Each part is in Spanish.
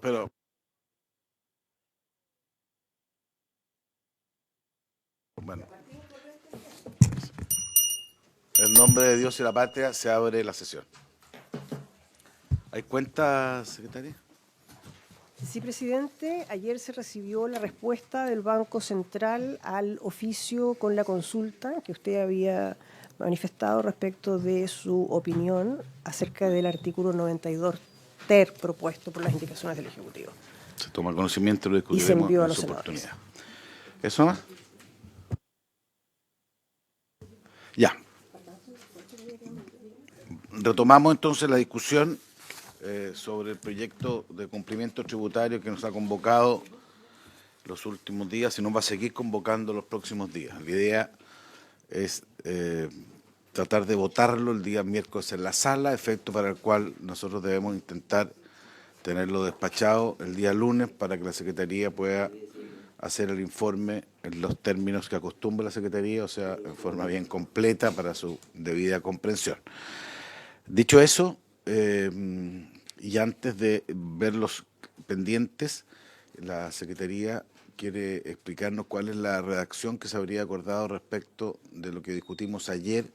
Pero, bueno, en nombre de Dios y la patria se abre la sesión. ¿Hay cuenta, secretaria? Sí, presidente. Ayer se recibió la respuesta del Banco Central al oficio con la consulta que usted había manifestado respecto de su opinión acerca del artículo 92 ter propuesto por las indicaciones del Ejecutivo. Se toma conocimiento y lo Y se discutiremos envió a en los su senadores. oportunidad. ¿Eso más? Ya. Retomamos entonces la discusión sobre el proyecto de cumplimiento tributario que nos ha convocado los últimos días y nos va a seguir convocando los próximos días. La idea es tratar de votarlo el día miércoles en la sala, efecto para el cual nosotros debemos intentar tenerlo despachado el día lunes para que la Secretaría pueda hacer el informe en los términos que acostumbra la Secretaría, o sea, en forma bien completa para su debida comprensión. Dicho eso, y antes de ver los pendientes, la Secretaría quiere explicarnos cuál es la redacción que se habría acordado respecto de lo que discutimos ayer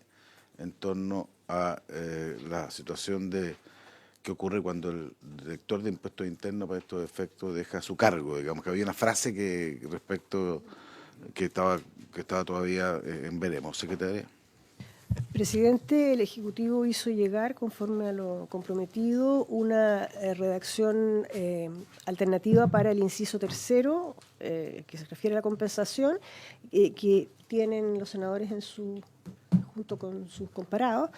en torno a la situación que ocurre cuando el director de impuestos internos para estos efectos deja su cargo. Digamos que había una frase que respecto que estaba todavía en veremos. Secretaria. Presidente, el Ejecutivo hizo llegar, conforme a lo comprometido, una redacción alternativa para el inciso tercero, que se refiere a la compensación, que tienen los senadores junto con sus comparados.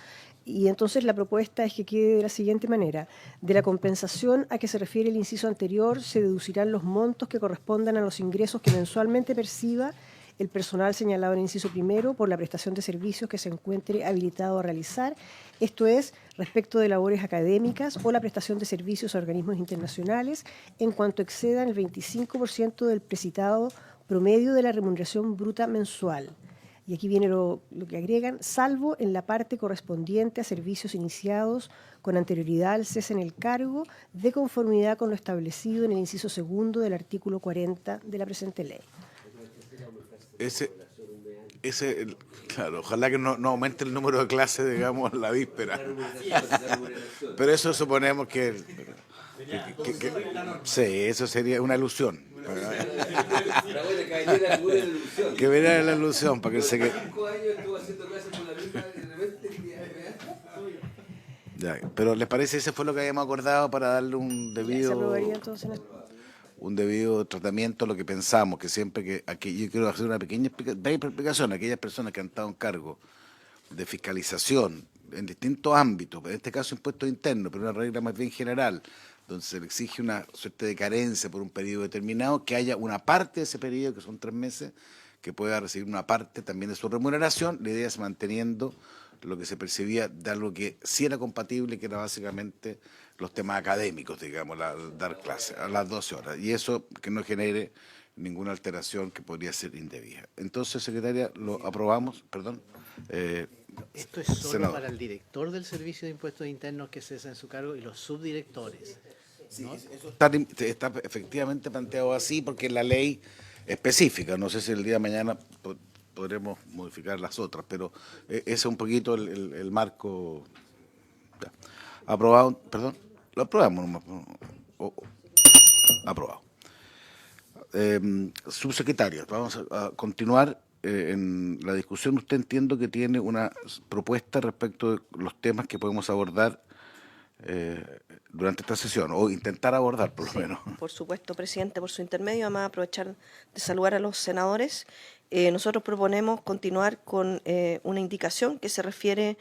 Y entonces la propuesta es que quede de la siguiente manera. De la compensación a que se refiere el inciso anterior, se deducirán los montos que correspondan a los ingresos que mensualmente perciba el personal señalado en el inciso primero por la prestación de servicios que se encuentre habilitado a realizar, esto es, respecto de labores académicas o la prestación de servicios a organismos internacionales, en cuanto excedan el 25% del precitado promedio de la remuneración bruta mensual. Y aquí viene lo que agregan, salvo en la parte correspondiente a servicios iniciados con anterioridad al cese en el cargo, de conformidad con lo establecido en el inciso segundo del artículo 40 de la presente ley. Claro, ojalá que no aumente el número de clases, digamos, la víspera. Pero eso suponemos sí, eso sería una ilusión. Que viera la ilusión, para que se que... Ya, pero ¿les parece ese fue lo que habíamos acordado para darle Se aprobaría entonces un debido tratamiento a lo que pensamos, que siempre que aquí yo quiero hacer una pequeña explicación a aquellas personas que han estado en cargo de fiscalización en distintos ámbitos, en este caso impuestos internos, pero una regla más bien general, donde se le exige una suerte de carencia por un periodo determinado, que haya una parte de ese periodo, que son 3 meses, que pueda recibir una parte también de su remuneración. La idea es manteniendo lo que se percibía de algo que sí era compatible, que era básicamente los temas académicos, digamos, dar clases a las 12 horas, y eso que no genere ninguna alteración que podría ser indebida. Entonces, secretaria, lo aprobamos, perdón. Esto es solo senador. Para el director del Servicio de Impuestos Internos que cesa en su cargo y los subdirectores. ¿No? Sí, eso está efectivamente planteado así porque la ley específica, no sé si el día de mañana podremos modificar las otras, pero ese es un poquito el marco. Ya. Aprobado, perdón, lo aprobamos. Aprobado. Subsecretaria, vamos a continuar en la discusión. Usted entiendo que tiene una propuesta respecto de los temas que podemos abordar durante esta sesión, o intentar abordar por lo menos. Por supuesto, presidente, por su intermedio, además aprovechar de saludar a los senadores. Nosotros proponemos continuar con una indicación que se refiere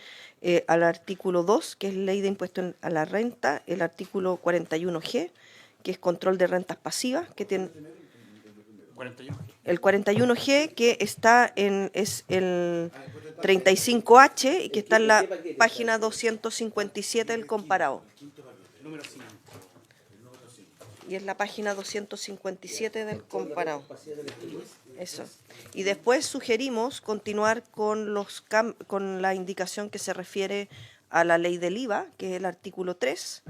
al artículo 2, que es Ley de Impuesto a la Renta, el artículo 41G, que es control de rentas pasivas, que tiene... 41G. El 41G, que es el 35H y que está en la página 257 del comparado. Y es la página 257 del comparado. Eso. Y después sugerimos continuar con la indicación que se refiere a la ley del IVA, que es el artículo 3,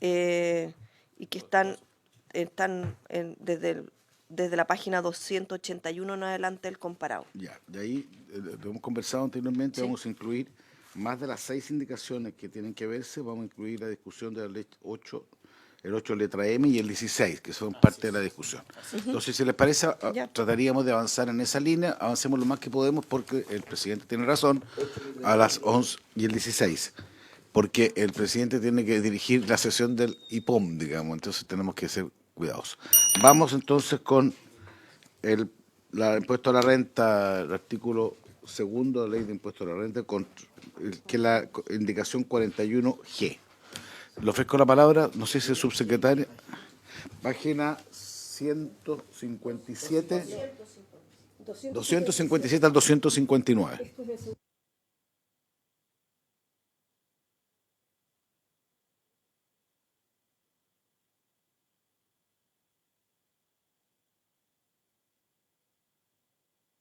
y que están están desde la página 281 en adelante el comparado. Ya, de ahí, lo hemos conversado anteriormente, Sí. vamos a incluir más de las 6 indicaciones que tienen que verse, vamos a incluir la discusión de la ley 8, el 8 letra M y el 16, que son parte de la discusión. Entonces, si les parece, Ya. trataríamos de avanzar en esa línea, avancemos lo más que podemos porque el presidente tiene razón, a las 11 y el 16, porque el presidente tiene que dirigir la sesión del IPOM, digamos, entonces tenemos que ser cuidadosos. Vamos entonces con el impuesto a la renta, el artículo segundo de la ley de impuesto a la renta, que es la indicación 41G. Le ofrezco la palabra, no sé si es subsecretaria, página 157, 257 al 259.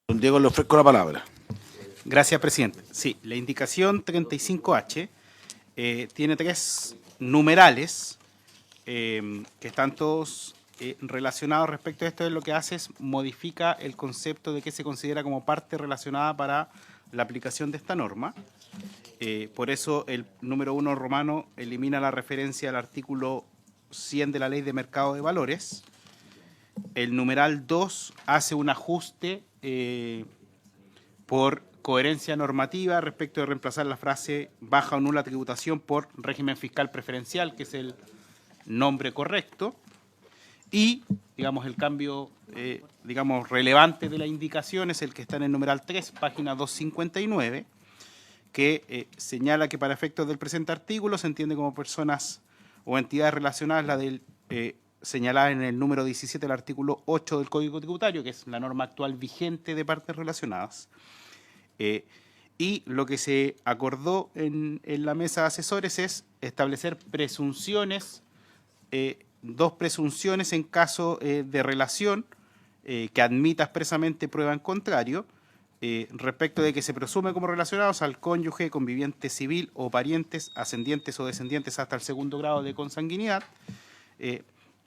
Don Diego, le ofrezco la palabra. Gracias, presidente. Sí, la indicación 35H tiene 3 numerales que están todos relacionados respecto a esto. Lo que hace es modifica el concepto de que se considera como parte relacionada para la aplicación de esta norma. Por eso el número 1 romano elimina la referencia al artículo 100 de la Ley de Mercado de Valores. El numeral 2 hace un ajuste por coherencia normativa respecto de reemplazar la frase baja o nula tributación por régimen fiscal preferencial, que es el nombre correcto. Y, digamos, el cambio, relevante de la indicación es el que está en el numeral 3, página 259, que señala que para efectos del presente artículo se entiende como personas o entidades relacionadas la del señalada en el número 17 del artículo 8 del Código Tributario, que es la norma actual vigente de partes relacionadas. Y lo que se acordó en la mesa de asesores es establecer presunciones, 2 presunciones en caso de relación que admita expresamente prueba en contrario, respecto de que se presume como relacionados al cónyuge, conviviente civil o parientes, ascendientes o descendientes hasta el 2º grado de consanguinidad,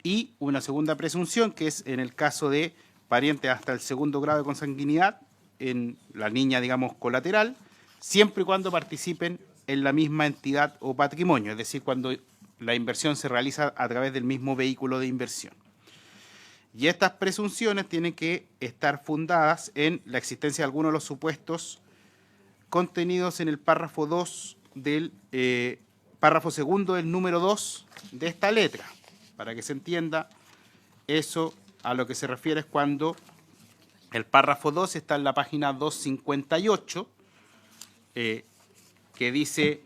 y una segunda presunción que es en el caso de parientes hasta el 2º grado de consanguinidad, en la línea, digamos, colateral, siempre y cuando participen en la misma entidad o patrimonio, es decir, cuando la inversión se realiza a través del mismo vehículo de inversión. Y estas presunciones tienen que estar fundadas en la existencia de algunos de los supuestos contenidos en el párrafo 2 del párrafo segundo del número 2 de esta letra. Para que se entienda, eso a lo que se refiere es cuando el párrafo 2 está en la página 258, que dice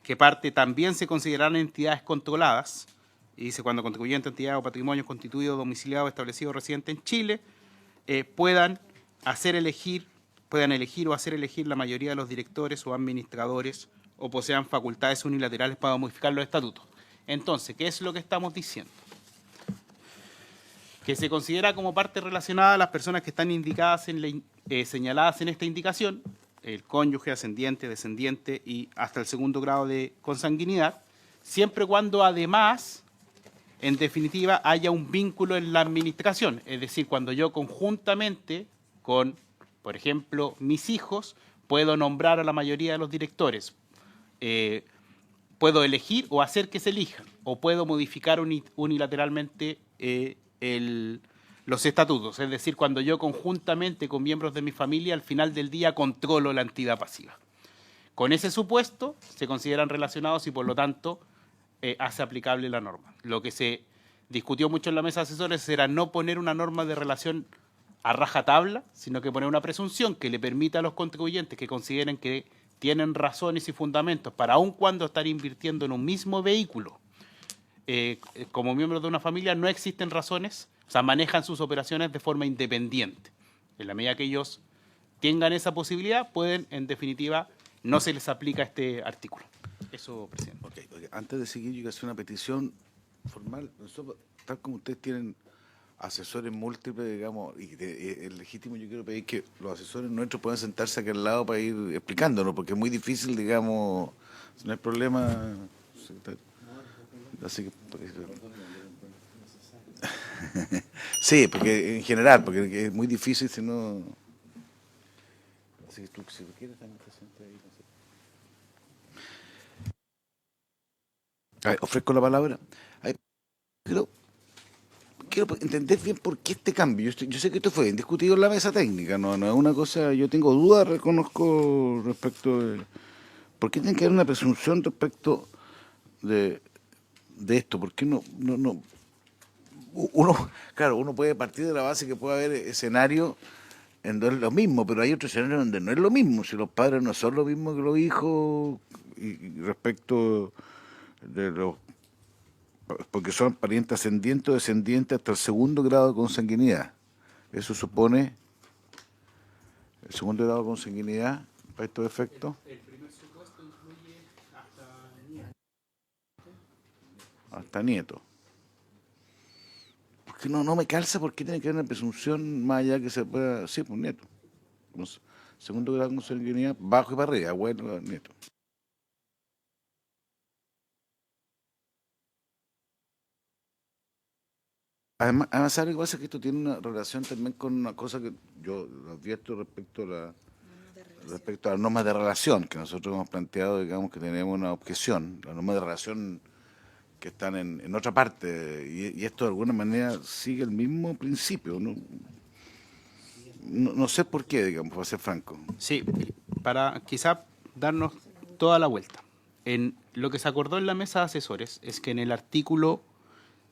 que parte también se considerarán entidades controladas, y dice cuando contribuyente, entidad o patrimonio constituido, domiciliado, establecido, residente en Chile, puedan elegir o hacer elegir la mayoría de los directores o administradores o posean facultades unilaterales para modificar los estatutos. Entonces, ¿qué es lo que estamos diciendo? Que se considera como parte relacionada a las personas que están indicadas señaladas en esta indicación, el cónyuge, ascendiente, descendiente y hasta el 2º grado de consanguinidad, siempre y cuando además, en definitiva, haya un vínculo en la administración. Es decir, cuando yo conjuntamente con, por ejemplo, mis hijos, puedo nombrar a la mayoría de los directores, puedo elegir o hacer que se elijan, o puedo modificar unilateralmente los estatutos. Es decir, cuando yo conjuntamente con miembros de mi familia, al final del día controlo la entidad pasiva. Con ese supuesto se consideran relacionados y por lo tanto hace aplicable la norma. Lo que se discutió mucho en la mesa de asesores era no poner una norma de relación a rajatabla, sino que poner una presunción que le permita a los contribuyentes que consideren que tienen razones y fundamentos para aun cuando estar invirtiendo en un mismo vehículo como miembros de una familia, no existen razones, o sea, manejan sus operaciones de forma independiente. En la medida que ellos tengan esa posibilidad, pueden, en definitiva, no se les aplica este artículo. Eso, presidente. Okay. Antes de seguir, yo quiero hacer una petición formal. Nosotros, tal como ustedes tienen asesores múltiples, digamos, y es legítimo, yo quiero pedir que los asesores nuestros puedan sentarse aquí al lado para ir explicándonos, porque es muy difícil, digamos, si no hay problema. Así que Sí, porque en general, porque es muy difícil si no... Así que tú, si tú quieres, también te sientas ahí. No sé. A ver, ofrezco la palabra. A ver, quiero entender bien por qué este cambio. Yo sé que esto fue discutido en la mesa técnica, no es una cosa... Yo tengo dudas, reconozco, respecto de... ¿Por qué tiene que haber una presunción respecto de, de esto? ¿Por qué no? Uno, claro, uno puede partir de la base que puede haber escenarios en donde es lo mismo, pero hay otros escenarios donde no es lo mismo. Si los padres no son lo mismo que los hijos, y respecto de los... porque son parientes ascendientes o descendientes hasta el segundo grado de consanguinidad. Eso supone el segundo grado de consanguinidad para estos efectos. El primer supuesto incluye Hasta nieto. Porque no me calza por qué tiene que haber una presunción más allá que se pueda... Sí, pues nieto. Segundo grado de consanguinidad, bajo y para arriba, abuelo, nieto. Además, ¿sabe qué pasa? Que esto tiene una relación también con una cosa que yo advierto respecto a las normas de relación, que nosotros hemos planteado, digamos, que tenemos una objeción, las normas de relación que están en otra parte, y esto de alguna manera sigue el mismo principio, no sé por qué, digamos, para ser franco. Sí, para quizá darnos toda la vuelta. En lo que se acordó en la mesa de asesores es que en el artículo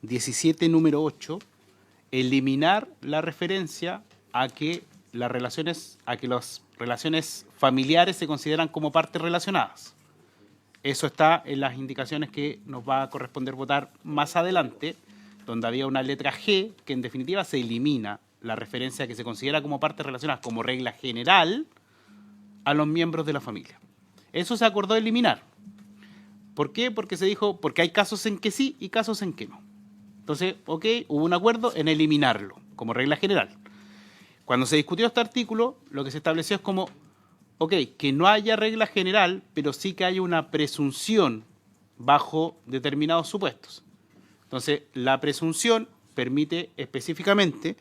17, número 8, eliminar la referencia a que las relaciones familiares se consideran como partes relacionadas. Eso está en las indicaciones que nos va a corresponder votar más adelante, donde había una letra G que en definitiva se elimina la referencia que se considera como partes relacionadas como regla general a los miembros de la familia. Eso se acordó eliminar. ¿Por qué? Porque se dijo, porque hay casos en que sí y casos en que no. Entonces, ok, hubo un acuerdo en eliminarlo como regla general. Cuando se discutió este artículo, lo que se estableció es como, ok, que no haya regla general, pero sí que haya una presunción bajo determinados supuestos. Entonces, la presunción permite específicamente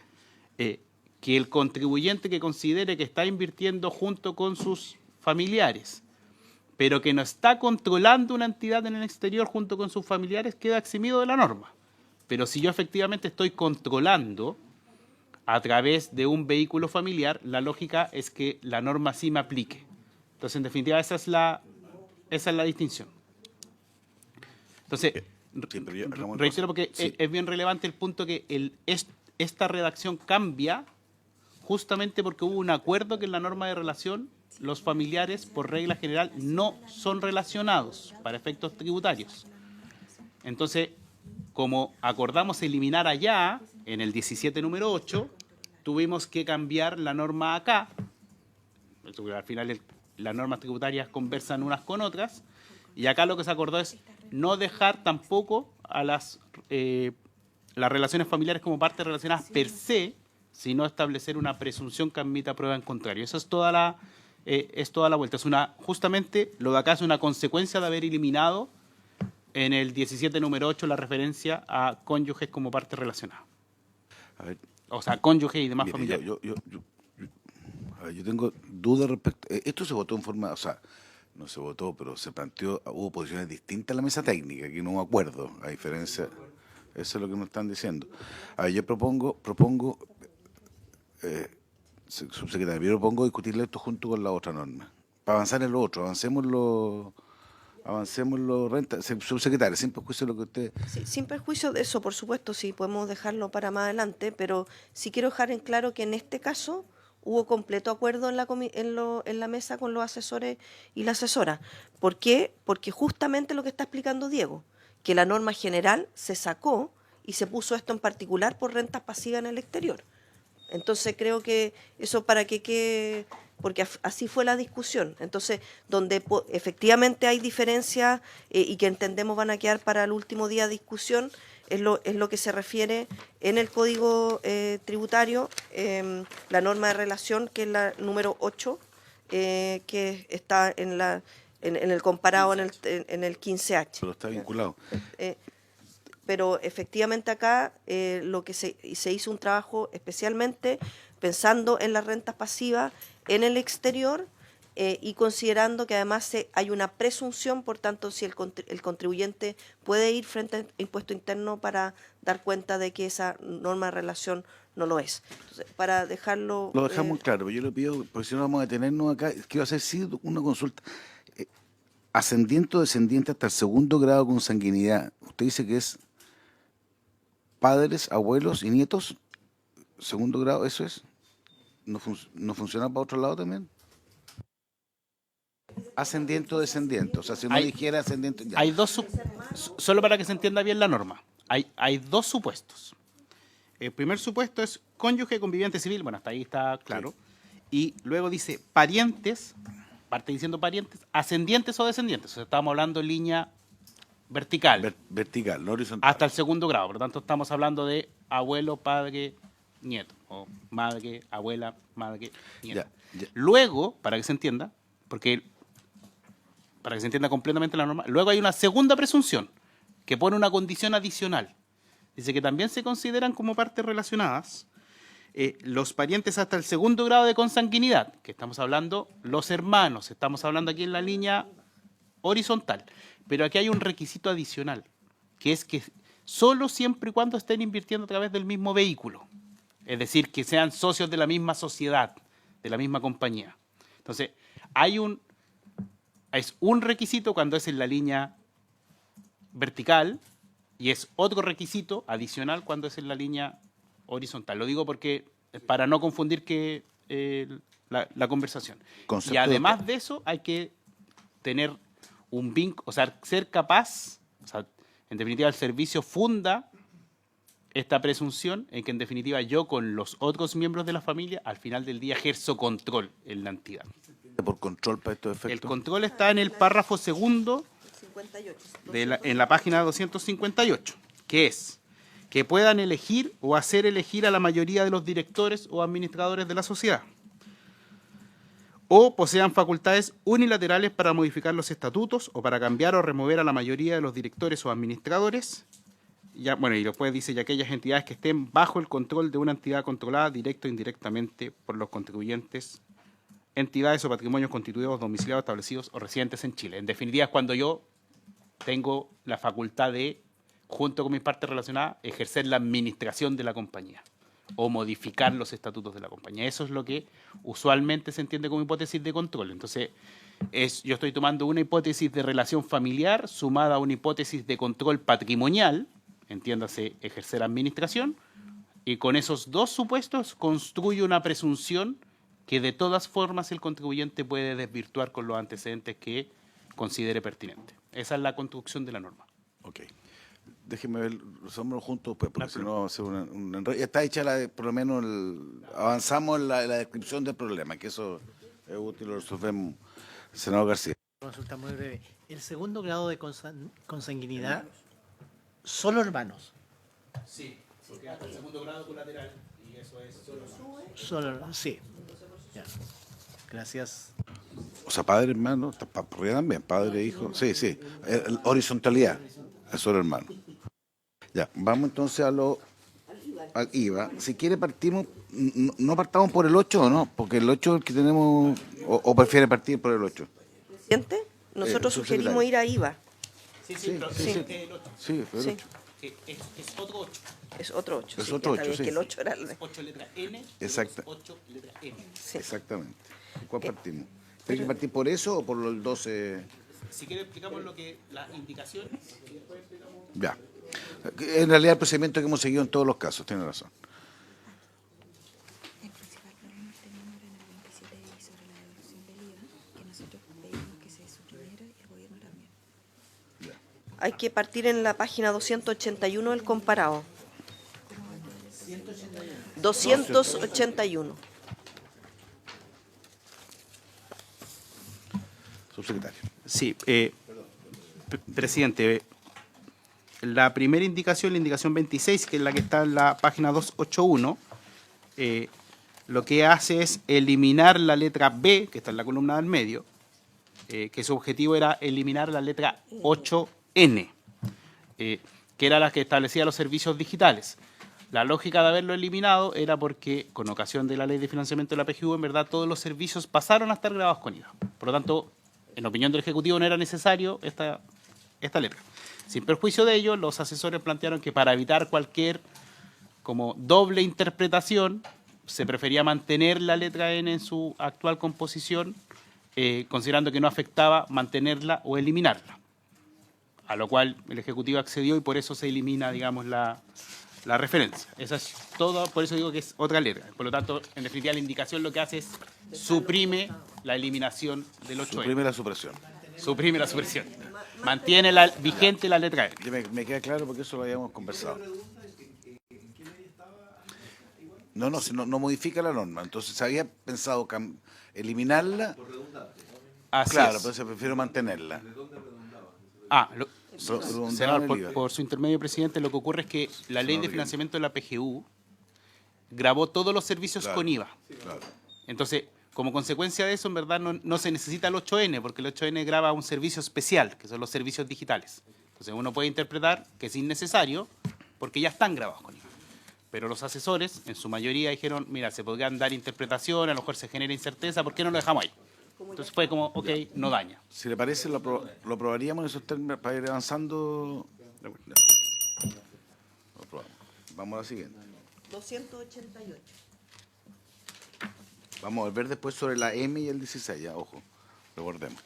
que el contribuyente que considere que está invirtiendo junto con sus familiares, pero que no está controlando una entidad en el exterior junto con sus familiares, queda eximido de la norma. Pero si yo efectivamente estoy controlando a través de un vehículo familiar, la lógica es que la norma sí me aplique. Entonces, en definitiva, esa es la distinción. Entonces, reitero porque sí, es bien relevante el punto que esta redacción cambia justamente porque hubo un acuerdo que en la norma de relación los familiares, por regla general, no son relacionados para efectos tributarios. Entonces, como acordamos eliminar allá, en el 17 número 8, tuvimos que cambiar la norma acá. Al final las normas tributarias conversan unas con otras, y acá lo que se acordó es no dejar tampoco a las relaciones familiares como partes relacionadas per se, sino establecer una presunción que admita prueba en contrario. Eso es toda la vuelta. Justamente lo de acá es una consecuencia de haber eliminado en el 17 número 8 la referencia a cónyuges como parte relacionada. A ver, o sea, cónyuges y demás mire, familiares. Yo tengo dudas respecto... Esto se votó en forma... O sea, no se votó, pero se planteó... Hubo posiciones distintas en la mesa técnica, que no me acuerdo, a diferencia... Eso es lo que nos están diciendo. A ver, yo propongo subsecretario, yo propongo discutirle esto junto con la otra norma. Para avanzar en lo otro, avancemos los rentas. Subsecretario, sin perjuicio de lo que usted... Sí, sin perjuicio de eso, por supuesto, sí, podemos dejarlo para más adelante, pero sí quiero dejar en claro que en este caso hubo completo acuerdo en la mesa con los asesores y la asesora. ¿Por qué? Porque justamente lo que está explicando Diego, que la norma general se sacó y se puso esto en particular por rentas pasivas en el exterior. Entonces creo que eso para que porque así fue la discusión. Entonces, donde efectivamente hay diferencias y que entendemos van a quedar para el último día de discusión, es lo que se refiere en el Código Tributario, la norma de relación, que es la número 8, que está en el comparado en el 15H. Pero está vinculado. pero efectivamente acá lo que se hizo un trabajo especialmente pensando en las rentas pasivas en el exterior y considerando que además hay una presunción, por tanto, si el contribuyente puede ir frente al impuesto interno para dar cuenta de que esa norma de relación no lo es. Entonces, para dejarlo... Lo dejamos claro, yo le pido, porque si no vamos a detenernos acá, quiero hacer sí una consulta. Ascendiente o descendiente hasta el segundo grado con sanguinidad, usted dice que es padres, abuelos y nietos, segundo grado, ¿eso es? ¿No funciona para otro lado también? Ascendiente o descendiente, o sea, si uno dijera ascendiente... Ya. Hay solo para que se entienda bien la norma, hay dos supuestos. El primer supuesto es cónyuge conviviente civil, bueno, hasta ahí está claro, sí. Y luego dice parientes, parte diciendo parientes, ascendientes o descendientes, o sea, estamos hablando en línea vertical. Vertical, no horizontal. Hasta el segundo grado, por lo tanto estamos hablando de abuelo, padre, nieto, o madre, abuela, madre, nieto. Ya. Luego, para que se entienda, para que se entienda completamente la norma, luego hay una segunda presunción que pone una condición adicional. Dice que también se consideran como partes relacionadas los parientes hasta el segundo grado de consanguinidad, que estamos hablando los hermanos, estamos hablando aquí en la línea horizontal. Pero aquí hay un requisito adicional, que es que solo siempre y cuando estén invirtiendo a través del mismo vehículo. Es decir, que sean socios de la misma sociedad, de la misma compañía. Entonces, es un requisito cuando es en la línea vertical y es otro requisito adicional cuando es en la línea horizontal. Lo digo porque para no confundir la conversación. Y además de eso hay que tener un vínculo, o sea, ser capaz, o sea, en definitiva el servicio funda esta presunción en que en definitiva yo con los otros miembros de la familia al final del día ejerzo control en la entidad. ¿Por control para estos efectos? El control está en el párrafo segundo 58, en la página 258, que es que puedan elegir o hacer elegir a la mayoría de los directores o administradores de la sociedad, o posean facultades unilaterales para modificar los estatutos o para cambiar o remover a la mayoría de los directores o administradores. Ya, bueno, y después dice, y aquellas entidades que estén bajo el control de una entidad controlada directo o indirectamente por los contribuyentes, entidades o patrimonios constituidos, domiciliados, establecidos o residentes en Chile. En definitiva, es cuando yo tengo la facultad de, junto con mis partes relacionadas, ejercer la administración de la compañía o modificar los estatutos de la compañía. Eso es lo que usualmente se entiende como hipótesis de control. Entonces, yo estoy tomando una hipótesis de relación familiar sumada a una hipótesis de control patrimonial, entiéndase, ejercer administración, y con esos dos supuestos construyo una presunción que de todas formas el contribuyente puede desvirtuar con los antecedentes que considere pertinente. Esa es la construcción de la norma. Ok. Déjeme ver, resolvámoslo juntos, pues, porque si no va a ser un enredo. Ya está hecha, por lo menos, avanzamos en la descripción del problema, que eso es útil, lo resolvemos. Senador García. Consulta muy breve. El segundo grado de consanguinidad, solo hermanos. Sí, porque hasta el segundo grado colateral, y eso es Solo, sí. Ya. Gracias. O sea, padre, hermano, también, padre, hijo. Sí, sí. Horizontalidad, es solo hermano. Ya, vamos entonces al IVA. Si quiere partimos, no partamos por el 8 o no, porque el 8 es el que tenemos, o prefiere partir por el 8. ¿Presidente? Nosotros sugerimos ir a IVA. Sí, Sí, pero sí, es sí. el 8. Sí, fue el Sí. 8. Es otro 8. Es otro 8. Es sí, otro ya está 8, bien, sí. que el 8 era el... 8 letra N, Exacto. 8 letra N. Sí. Exactamente. ¿Cuál partimos? ¿Hay que partir por eso o por el 12? Si quiere explicamos las indicaciones y después explicamos... Ya. En realidad el procedimiento que hemos seguido en todos los casos, tiene razón. El principal problema que teníamos era en el 27 y sobre la devolución del IVA, que nosotros pedimos que se suprimiera y el gobierno también. Hay que partir en la página 281 del comparado. 281. Subsecretario. Sí, presidente, la primera indicación, la indicación 26, que es la que está en la página 281, lo que hace es eliminar la letra B, que está en la columna del medio, que su objetivo era eliminar la letra 8N. que era la que establecía los servicios digitales. La lógica de haberlo eliminado era porque, con ocasión de la ley de financiamiento de la PGU, en verdad todos los servicios pasaron a estar grabados con IVA. Por lo tanto, en opinión del Ejecutivo, no era necesario esta letra. Sin perjuicio de ello, los asesores plantearon que para evitar cualquier como doble interpretación, se prefería mantener la letra N en su actual composición, considerando que no afectaba mantenerla o eliminarla. A lo cual el Ejecutivo accedió y por eso se elimina, digamos, la referencia. Esa es todo, por eso digo que es otra letra. Por lo tanto, en definitiva, la indicación lo que hace es suprime la eliminación del 8N. Suprime la supresión. Suprime la supresión. Mantiene vigente la letra N. Ya me queda claro porque eso lo habíamos conversado. No modifica la norma. Entonces, se había pensado eliminarla. Así Claro, es. pero se prefiere mantenerla. Senador, por su intermedio, presidente, lo que ocurre es que la ley de financiamiento de la PGU grabó todos los servicios Claro, con IVA. claro. Entonces, como consecuencia de eso, en verdad, no se necesita el 8N, porque el 8N graba un servicio especial, que son los servicios digitales. Entonces, uno puede interpretar que es innecesario, porque ya están grabados con IVA. Pero los asesores, en su mayoría, dijeron, mira, se podrían dar interpretación, a lo mejor se genera incerteza, ¿por qué no lo dejamos ahí? Entonces fue como, ok, no daña. Si le parece, lo aprobaríamos en esos términos para ir avanzando. Lo aprobamos. Vamos a la siguiente. 288. Vamos a volver después sobre la M y el 16, ya, ojo, recordemos.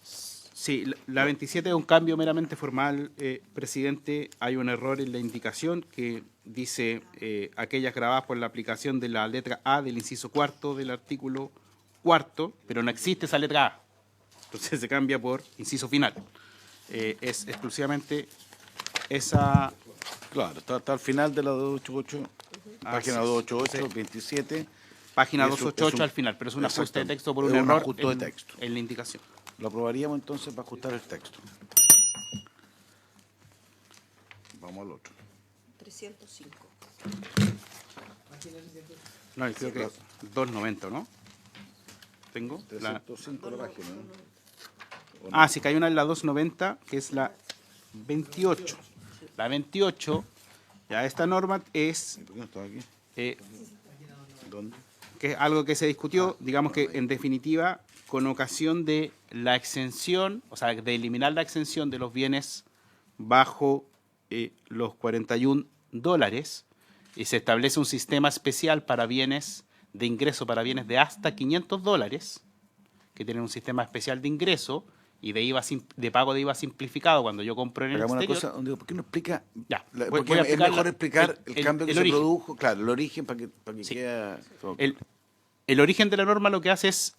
Sí, la 27 es un cambio meramente formal, presidente. Hay un error en la indicación que dice aquellas grabadas por la aplicación de la letra A del inciso cuarto del artículo cuarto, pero no existe esa letra A. Entonces se cambia por inciso final. Es exclusivamente esa... Claro, está al final de la 288, página 288, sí. 27. Página Y es un- 288 es un- al final, pero es un ajuste de exactamente, texto por es un un error ajuste de texto. en la indicación. Lo aprobaríamos entonces para ajustar el texto. Vamos al otro. 305. No, yo creo que es 290, ¿no? Tengo la... 305 la página, ¿no? Sí, que hay una en la 290, que es la 28. La 28, ya esta norma es... ¿Por qué no estaba aquí? ¿Dónde? Que es algo que se discutió, digamos que en definitiva, con ocasión de la exención, o sea, de eliminar la exención de los bienes bajo los $41, y se establece un sistema especial para bienes de ingreso, para bienes de hasta $500, que tienen un sistema especial de ingreso y de IVA de pago de IVA simplificado cuando yo compro en el Hagamos una exterior. cosa, ¿por qué no explica? Ya, Porque voy a es explicar mejor explicar el cambio que se origen. produjo, claro, el origen para que Sí. quede... El origen de la norma lo que hace es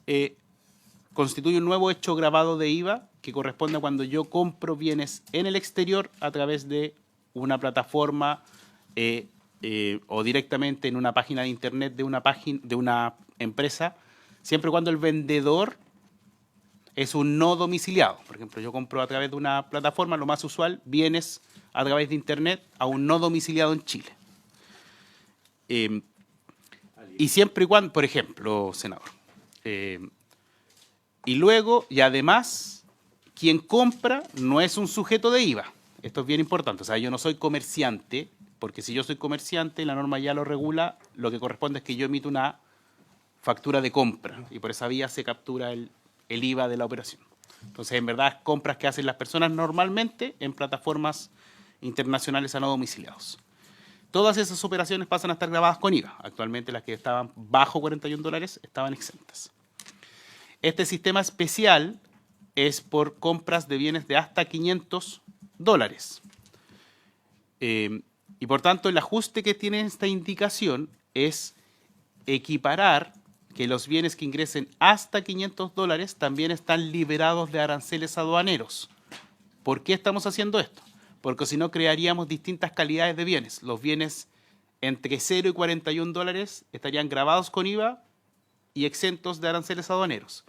constituye un nuevo hecho grabado de IVA que corresponde a cuando yo compro bienes en el exterior a través de una plataforma o directamente en una página de internet de una empresa, siempre y cuando el vendedor es un no domiciliado. Por ejemplo, yo compro a través de una plataforma, lo más usual, bienes a través de internet a un no domiciliado en Chile. Y siempre y cuando, por ejemplo, senador, y luego, y además, quien compra no es un sujeto de IVA. Esto es bien importante. O sea, yo no soy comerciante, porque si yo soy comerciante, la norma ya lo regula, lo que corresponde es que yo emito una factura de compra, y por esa vía se captura el IVA de la operación. Entonces, en verdad, compras que hacen las personas normalmente en plataformas internacionales a no domiciliados. Todas esas operaciones pasan a estar grabadas con IVA. Actualmente las que estaban bajo $41 estaban exentas. Este sistema especial es por compras de bienes de hasta $500. Y por tanto, el ajuste que tiene esta indicación es equiparar que los bienes que ingresen hasta $500 también están liberados de aranceles aduaneros. ¿Por qué estamos haciendo esto? Porque si no crearíamos distintas calidades de bienes. Los bienes entre 0 y $41 estarían grabados con IVA y exentos de aranceles aduaneros.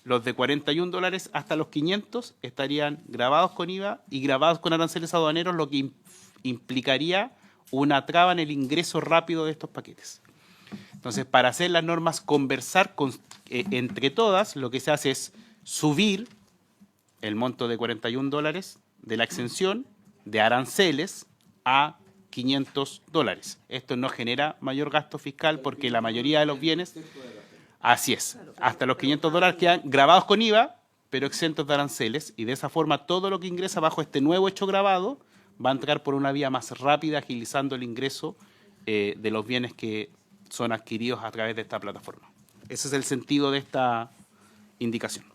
Los de $41 hasta los 500 estarían grabados con IVA y grabados con aranceles aduaneros, lo que implicaría una traba en el ingreso rápido de estos paquetes. Entonces, para hacer las normas conversar entre todas, lo que se hace es subir el monto de $41 de la exención de aranceles a $500. Esto no genera mayor gasto fiscal porque la mayoría de los bienes, así es, hasta los $500 quedan grabados con IVA, pero exentos de aranceles, y de esa forma todo lo que ingresa bajo este nuevo hecho grabado va a entrar por una vía más rápida, agilizando el ingreso de los bienes que son adquiridos a través de esta plataforma. Ese es el sentido de esta indicación.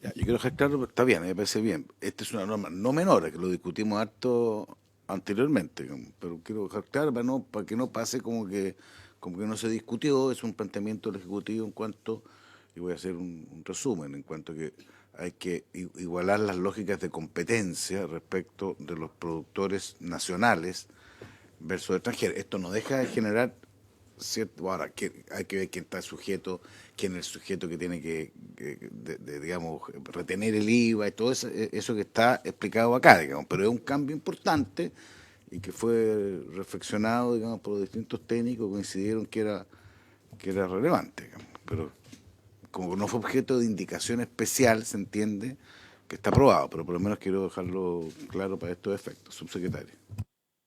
Ya, yo quiero dejar claro, está bien, me parece bien. Esta es una norma no menor, que lo discutimos harto anteriormente, pero quiero dejar claro para que no pase como que no se discutió. Es un planteamiento del Ejecutivo en cuanto, y voy a hacer un resumen, en cuanto a que hay que igualar las lógicas de competencia respecto de los productores nacionales versus extranjeros. Esto no deja de generar cierto. Ahora, que hay que ver quién está sujeto, quién es el sujeto que tiene que digamos, retener el IVA y todo eso que está explicado acá, digamos, pero es un cambio importante y que fue reflexionado, digamos, por los distintos técnicos, coincidieron que era relevante, digamos, pero como no fue objeto de indicación especial, se entiende que está aprobado, pero por lo menos quiero dejarlo claro para estos efectos, subsecretario.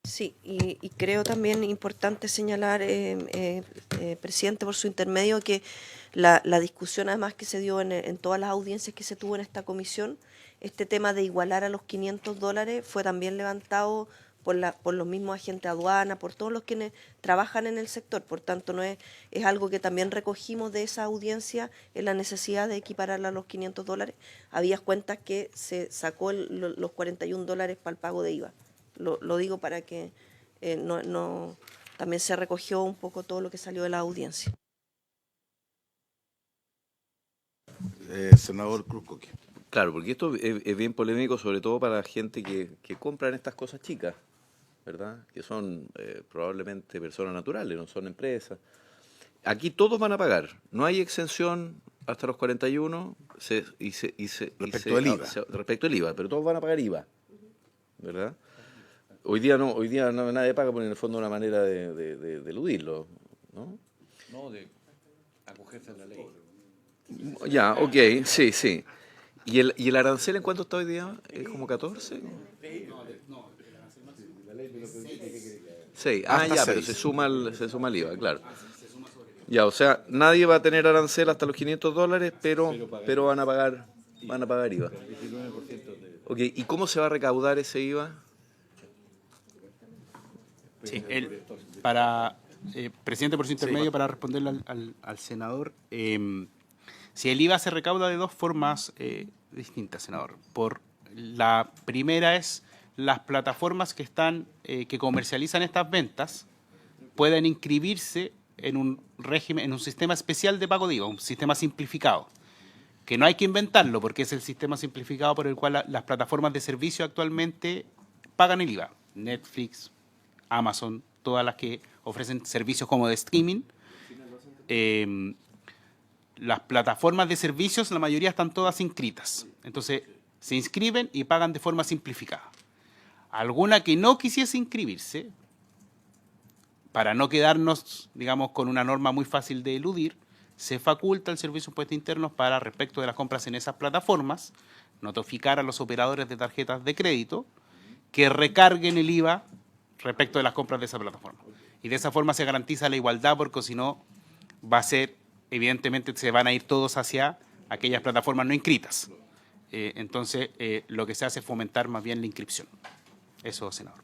Sí, y creo también importante señalar, presidente, por su intermedio, que la discusión además que se dio en todas las audiencias que se tuvo en esta comisión, este tema de igualar a los $500 fue también levantado por los mismos agentes de aduana, por todos los quienes trabajan en el sector. Por tanto, no es algo que también recogimos de esa audiencia, en la necesidad de equipararla a los $500. Había cuentas que se sacó los $41 para el pago de IVA. Lo digo para que también se recogió un poco todo lo que salió de la audiencia. Senador Cruz-Coque. Claro, porque esto es bien polémico, sobre todo para la gente que compran estas cosas chicas, ¿verdad? Que son probablemente personas naturales, no son empresas. Aquí todos van a pagar, no hay exención hasta los 41 Respecto del IVA. Respecto al IVA, pero todos van a pagar IVA, ¿verdad? Hoy día no nadie paga, porque en el fondo es una manera de eludirlo, ¿no? No, de acogerse a la ley. Ya, ok, sí. ¿Y el arancel en cuánto está hoy día? ¿Es como 14? Sí, Hasta ya, 6. pero se suma el IVA, claro. Ya, o sea, nadie va a tener arancel hasta los $500, pero van a pagar IVA. Ok, ¿y cómo se va a recaudar ese IVA? Sí, presidente, por su intermedio, para responderle al senador, si el IVA se recauda de dos formas distintas, senador. La primera es las plataformas que comercializan estas ventas pueden inscribirse en un régimen, en un sistema especial de pago de IVA, un sistema simplificado, que no hay que inventarlo porque es el sistema simplificado por el cual las plataformas de servicio actualmente pagan el IVA. Netflix, Amazon, todas las que ofrecen servicios como de streaming. Las plataformas de servicios, la mayoría están todas inscritas. Entonces, se inscriben y pagan de forma simplificada. Alguna que no quisiese inscribirse, para no quedarnos, digamos, con una norma muy fácil de eludir, se faculta al Servicio de Impuestos Internos para, respecto de las compras en esas plataformas, notificar a los operadores de tarjetas de crédito que recarguen el IVA respecto de las compras de esa plataforma. Y de esa forma se garantiza la igualdad, porque si no va a ser, evidentemente se van a ir todos hacia aquellas plataformas no inscritas. Entonces, lo que se hace es fomentar más bien la inscripción. Eso, senador.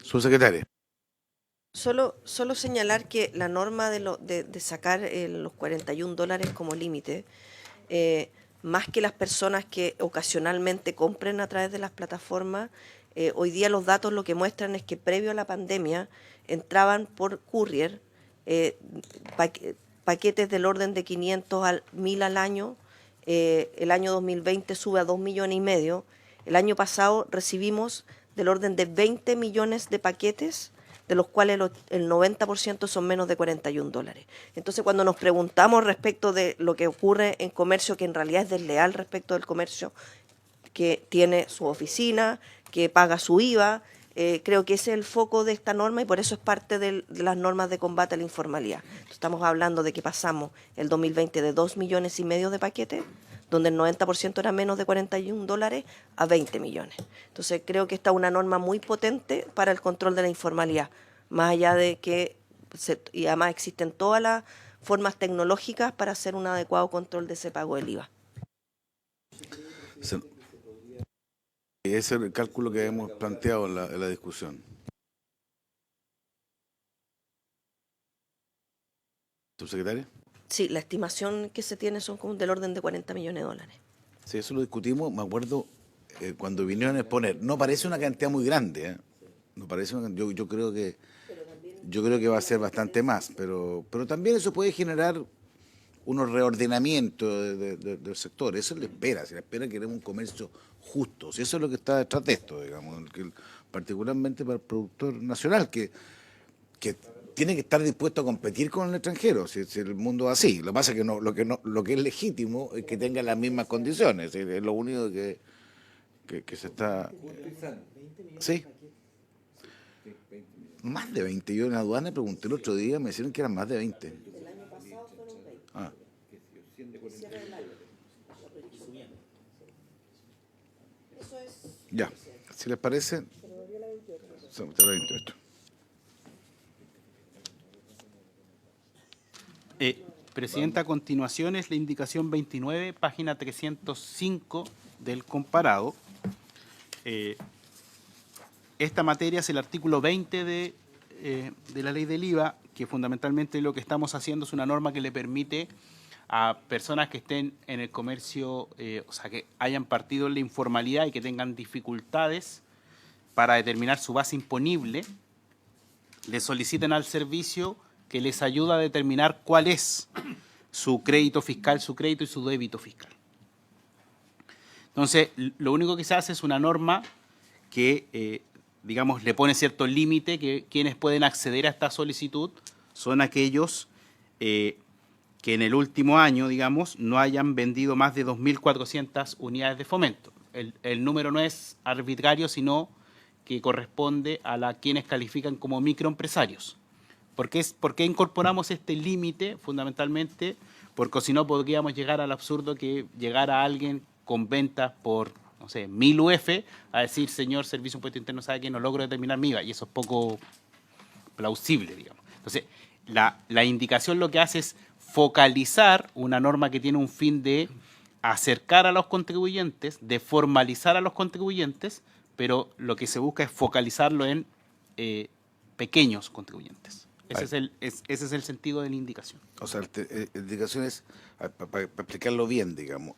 Subsecretario. Solo señalar que la norma de sacar los $41 como límite, más que las personas que ocasionalmente compren a través de las plataformas, hoy día los datos lo que muestran es que previo a la pandemia entraban por courier paquetes del orden de 500 a 1.000 al año. El año 2020 sube a 2,5 millones. El año pasado recibimos del orden de 20 millones de paquetes, de los cuales el 90% son menos de $41. Entonces, cuando nos preguntamos respecto de lo que ocurre en comercio, que en realidad es desleal respecto del comercio que tiene su oficina, que paga su IVA, creo que ese es el foco de esta norma, y por eso es parte de las normas de combate a la informalidad. Estamos hablando de que pasamos el 2020 de 2,5 millones de paquetes, donde el 90% era menos de $41, a 20 millones. Entonces creo que esta es una norma muy potente para el control de la informalidad, más allá de que, y además existen todas las formas tecnológicas para hacer un adecuado control de ese pago del IVA. Ese es el cálculo que hemos planteado en la discusión. ¿Subsecretaria? Sí, la estimación que se tiene son como del orden de 40 millones de dólares. Sí, eso lo discutimos, me acuerdo, cuando vinieron a exponer. No parece una cantidad muy grande, ¿eh? No parece yo creo que va a ser bastante más, pero también eso puede generar unos reordenamientos del sector. Eso se le espera, queremos un comercio justo. Si eso es lo que está detrás de esto, digamos, particularmente para el productor nacional, que tiene que estar dispuesto a competir con el extranjero, si el mundo es así. Lo que pasa es que lo que es legítimo es que tenga las mismas condiciones. Es lo único que se está... Sí. Más de 20. Yo en la aduana pregunté el otro día, me dijeron que eran más de 20. El año pasado fueron 20. Ah. Eso es... Ya, si les parece, son 28. Presidenta, a continuación es la indicación 29, página 305 del comparado. Esta materia es el artículo 20 de la ley del IVA, que fundamentalmente lo que estamos haciendo es una norma que le permite a personas que estén en el comercio, o sea, que hayan partido en la informalidad y que tengan dificultades para determinar su base imponible, le soliciten al servicio que les ayuda a determinar cuál es su crédito fiscal, su crédito y su débito fiscal. Entonces, lo único que se hace es una norma que, digamos, le pone cierto límite, que quienes pueden acceder a esta solicitud son aquellos que en el último año, digamos, no hayan vendido más de 2.400 unidades de fomento. El número no es arbitrario, sino que corresponde a quienes califican como microempresarios. ¿Por qué incorporamos este límite? Fundamentalmente porque si no podríamos llegar al absurdo que llegara alguien con ventas por, no sé, 1.000 UF a decir, señor Servicio de Impuesto Interno, sabe que no logro determinar mi IVA, y eso es poco plausible, digamos. Entonces, la indicación lo que hace es focalizar una norma que tiene un fin de acercar a los contribuyentes, de formalizar a los contribuyentes, pero lo que se busca es focalizarlo en pequeños contribuyentes. Ese es el sentido de la indicación. O sea, la indicación es, para explicarlo bien, digamos,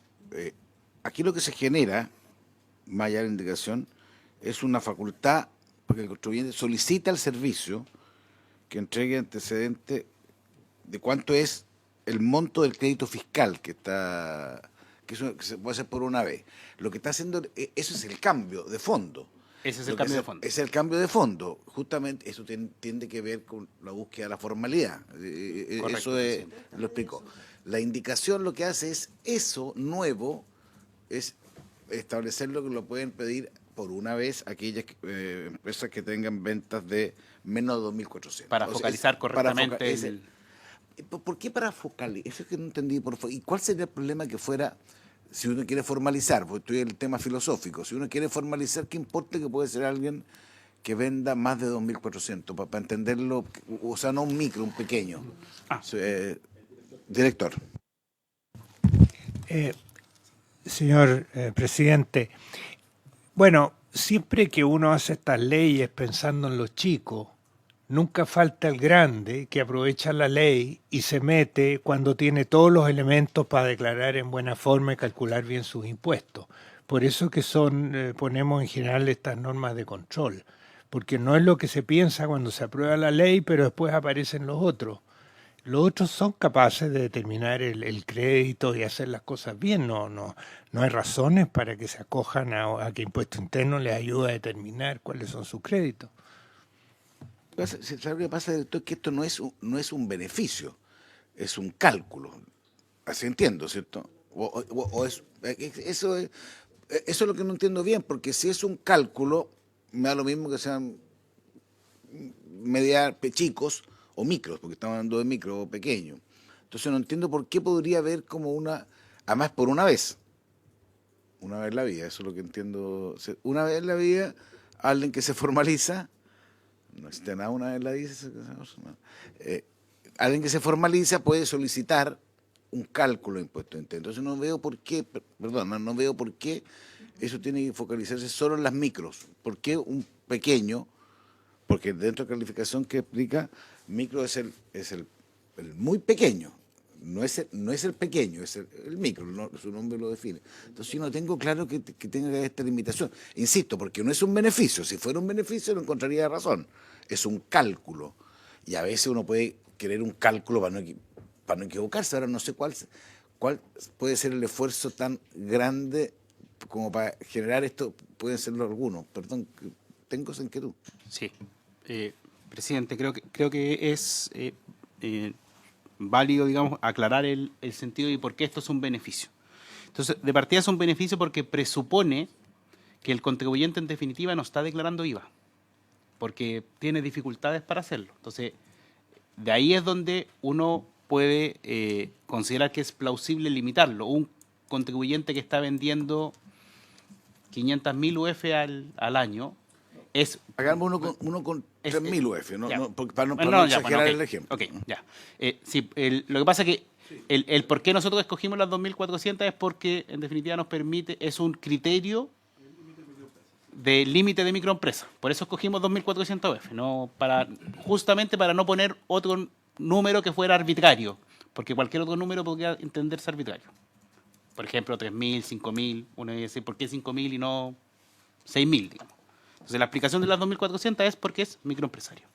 aquí lo que se genera, más allá de la indicación, es una facultad, porque el contribuyente solicita al servicio que entregue antecedente de cuánto es el monto del crédito fiscal que se puede hacer por una vez. Lo que está haciendo, eso es el cambio de fondo. Ese es el cambio de fondo. Es el cambio de fondo. Justamente eso tiene que ver con la búsqueda de la formalidad. Correcto, Eso lo explico. La indicación lo que hace es eso nuevo, es establecerlo que lo pueden pedir por una vez aquellas empresas que tengan ventas de menos de 2.400. Para focalizar correctamente. ¿Por qué para focalizar? Eso es que no entendí. ¿Y cuál sería el problema que fuera... Si uno quiere formalizar, porque estoy en el tema filosófico, si uno quiere formalizar, ¿qué importa que puede ser alguien que venda más de 2.400? Para entenderlo, o sea, no un micro, un pequeño. Director. Señor presidente, bueno, siempre que uno hace estas leyes pensando en los chicos, nunca falta el grande que aprovecha la ley y se mete cuando tiene todos los elementos para declarar en buena forma y calcular bien sus impuestos. Por eso que ponemos en general estas normas de control, porque no es lo que se piensa cuando se aprueba la ley, pero después aparecen los otros. Los otros son capaces de determinar el crédito y hacer las cosas bien. No hay razones para que se acojan a que Impuesto Interno les ayude a determinar cuáles son sus créditos. ¿Sabes lo que pasa, director? Que esto no es un beneficio, es un cálculo. Así entiendo, ¿cierto? Eso es lo que no entiendo bien, porque si es un cálculo, me da lo mismo que sean chicos o micros, porque estamos hablando de micro o pequeño. Entonces no entiendo por qué podría haber como una además por una vez en la vida, eso es lo que entiendo. Una vez en la vida, alguien que se formaliza, no existe nada una vez en la vida, alguien que se formaliza puede solicitar un cálculo de impuestos internos. Entonces no veo por qué, no veo por qué eso tiene que focalizarse solo en las micros. ¿Por qué un pequeño? Porque dentro de la calificación que explica, micro es el muy pequeño. No es el pequeño, es el micro, su nombre lo define. Entonces yo no tengo claro que tenga esta limitación. Insisto, porque no es un beneficio. Si fuera un beneficio lo encontraría razón. Es un cálculo. Y a veces uno puede querer un cálculo para no equivocarse. Ahora no sé cuál puede ser el esfuerzo tan grande como para generar esto. Pueden serlo algunos. Perdón, tengo esa inquietud. Sí. Presidente, creo que es válido, digamos, aclarar el sentido y por qué esto es un beneficio. Entonces, de partida es un beneficio porque presupone que el contribuyente en definitiva no está declarando IVA, porque tiene dificultades para hacerlo. Entonces, de ahí es donde uno puede considerar que es plausible limitarlo. Un contribuyente que está vendiendo 500.000 UF al año es... Hagamos uno con 3.000 UF, para no exagerar el ejemplo. Ok, ya. Sí, lo que pasa es que el por qué nosotros escogimos las 2.400 es porque en definitiva nos permite, es un criterio de límite de microempresa. Por eso escogimos 2.400 UF, justamente para no poner otro número que fuera arbitrario, porque cualquier otro número podría entenderse arbitrario. Por ejemplo, 3.000, 5.000, uno dice decir, ¿por qué 5.000 y no 6.000, digamos? Entonces, la aplicación de las 2.400 es porque es microempresario.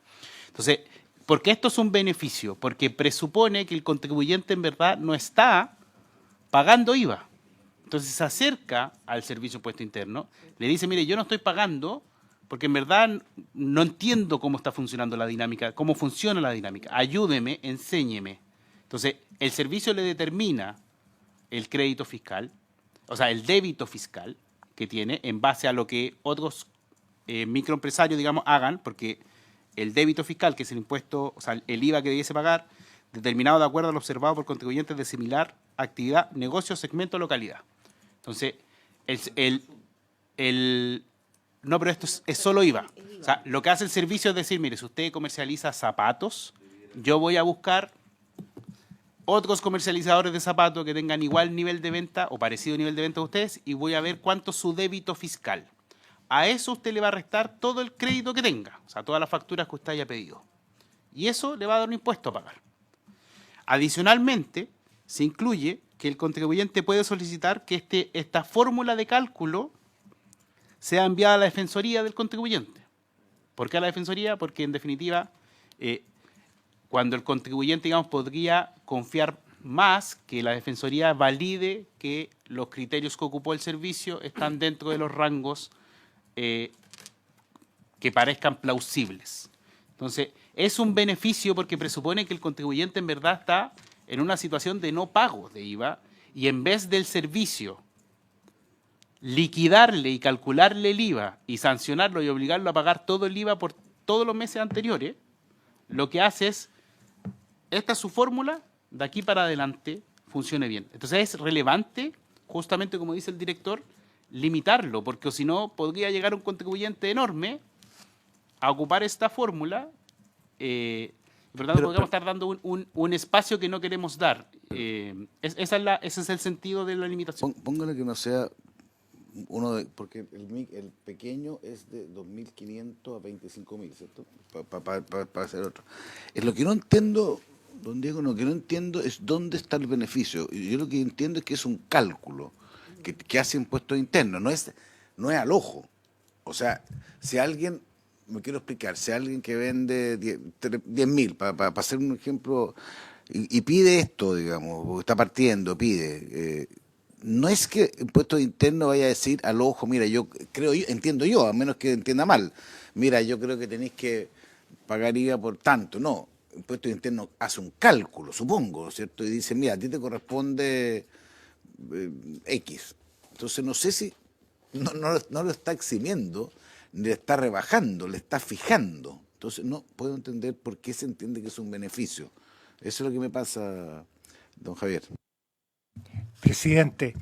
Entonces, ¿por qué esto es un beneficio? Porque presupone que el contribuyente en verdad no está pagando IVA. Entonces, se acerca al Servicio de Impuesto Interno, le dice, mire, yo no estoy pagando porque en verdad no entiendo cómo está funcionando la dinámica, cómo funciona la dinámica. Ayúdeme, enséñeme. Entonces, el servicio le determina el crédito fiscal, o sea, el débito fiscal que tiene en base a lo que otros microempresarios, digamos, hagan, porque el débito fiscal, que es el impuesto, o sea, el IVA que debiese pagar, determinado de acuerdo a lo observado por contribuyentes de similar actividad, negocio, segmento, localidad. Entonces, no, pero esto es solo IVA. O sea, lo que hace el servicio es decir, mire, si usted comercializa zapatos, yo voy a buscar otros comercializadores de zapatos que tengan igual nivel de venta o parecido nivel de venta de ustedes y voy a ver cuánto es su débito fiscal. A eso usted le va a restar todo el crédito que tenga, o sea, todas las facturas que usted haya pedido. Y eso le va a dar un impuesto a pagar. Adicionalmente, se incluye que el contribuyente puede solicitar que esta fórmula de cálculo sea enviada a la Defensoría del contribuyente. ¿Por qué a la Defensoría? Porque, en definitiva, cuando el contribuyente, digamos, podría confiar más que la Defensoría valide que los criterios que ocupó el servicio están dentro de los rangos que parezcan plausibles. Entonces, es un beneficio porque presupone que el contribuyente en verdad está en una situación de no pago de IVA y en vez del servicio liquidarle y calcularle el IVA y sancionarlo y obligarlo a pagar todo el IVA por todos los meses anteriores, lo que hace es, esta es su fórmula, de aquí para adelante funcione bien. Entonces es relevante, justamente como dice el director, limitarlo, porque si no podría llegar un contribuyente enorme a ocupar esta fórmula y por lo tanto podríamos estar dando un espacio que no queremos dar. Ese es el sentido de la limitación. Póngale que no sea porque el pequeño es de 2.500 a 25.000, ¿cierto? Para hacer otro. Es lo que no entiendo, don Diego, lo que no entiendo es dónde está el beneficio. Yo lo que entiendo es que es un cálculo que hace impuestos internos, no es al ojo. O sea, si alguien, me quiero explicar, si alguien que vende 10.000, para hacer un ejemplo, y pide esto, digamos, porque está partiendo, pide... no es que impuestos internos vaya a decir al ojo, mira, entiendo yo, a menos que entienda mal, mira, yo creo que tenéis que pagar IVA por tanto. No, impuestos internos hace un cálculo, supongo, ¿cierto? Y dice, mira, a ti te corresponde X. Entonces no sé si no lo está eximiendo, ni le está rebajando, le está fijando. Entonces no puedo entender por qué se entiende que es un beneficio. Eso es lo que me pasa, don Javier. Presidente,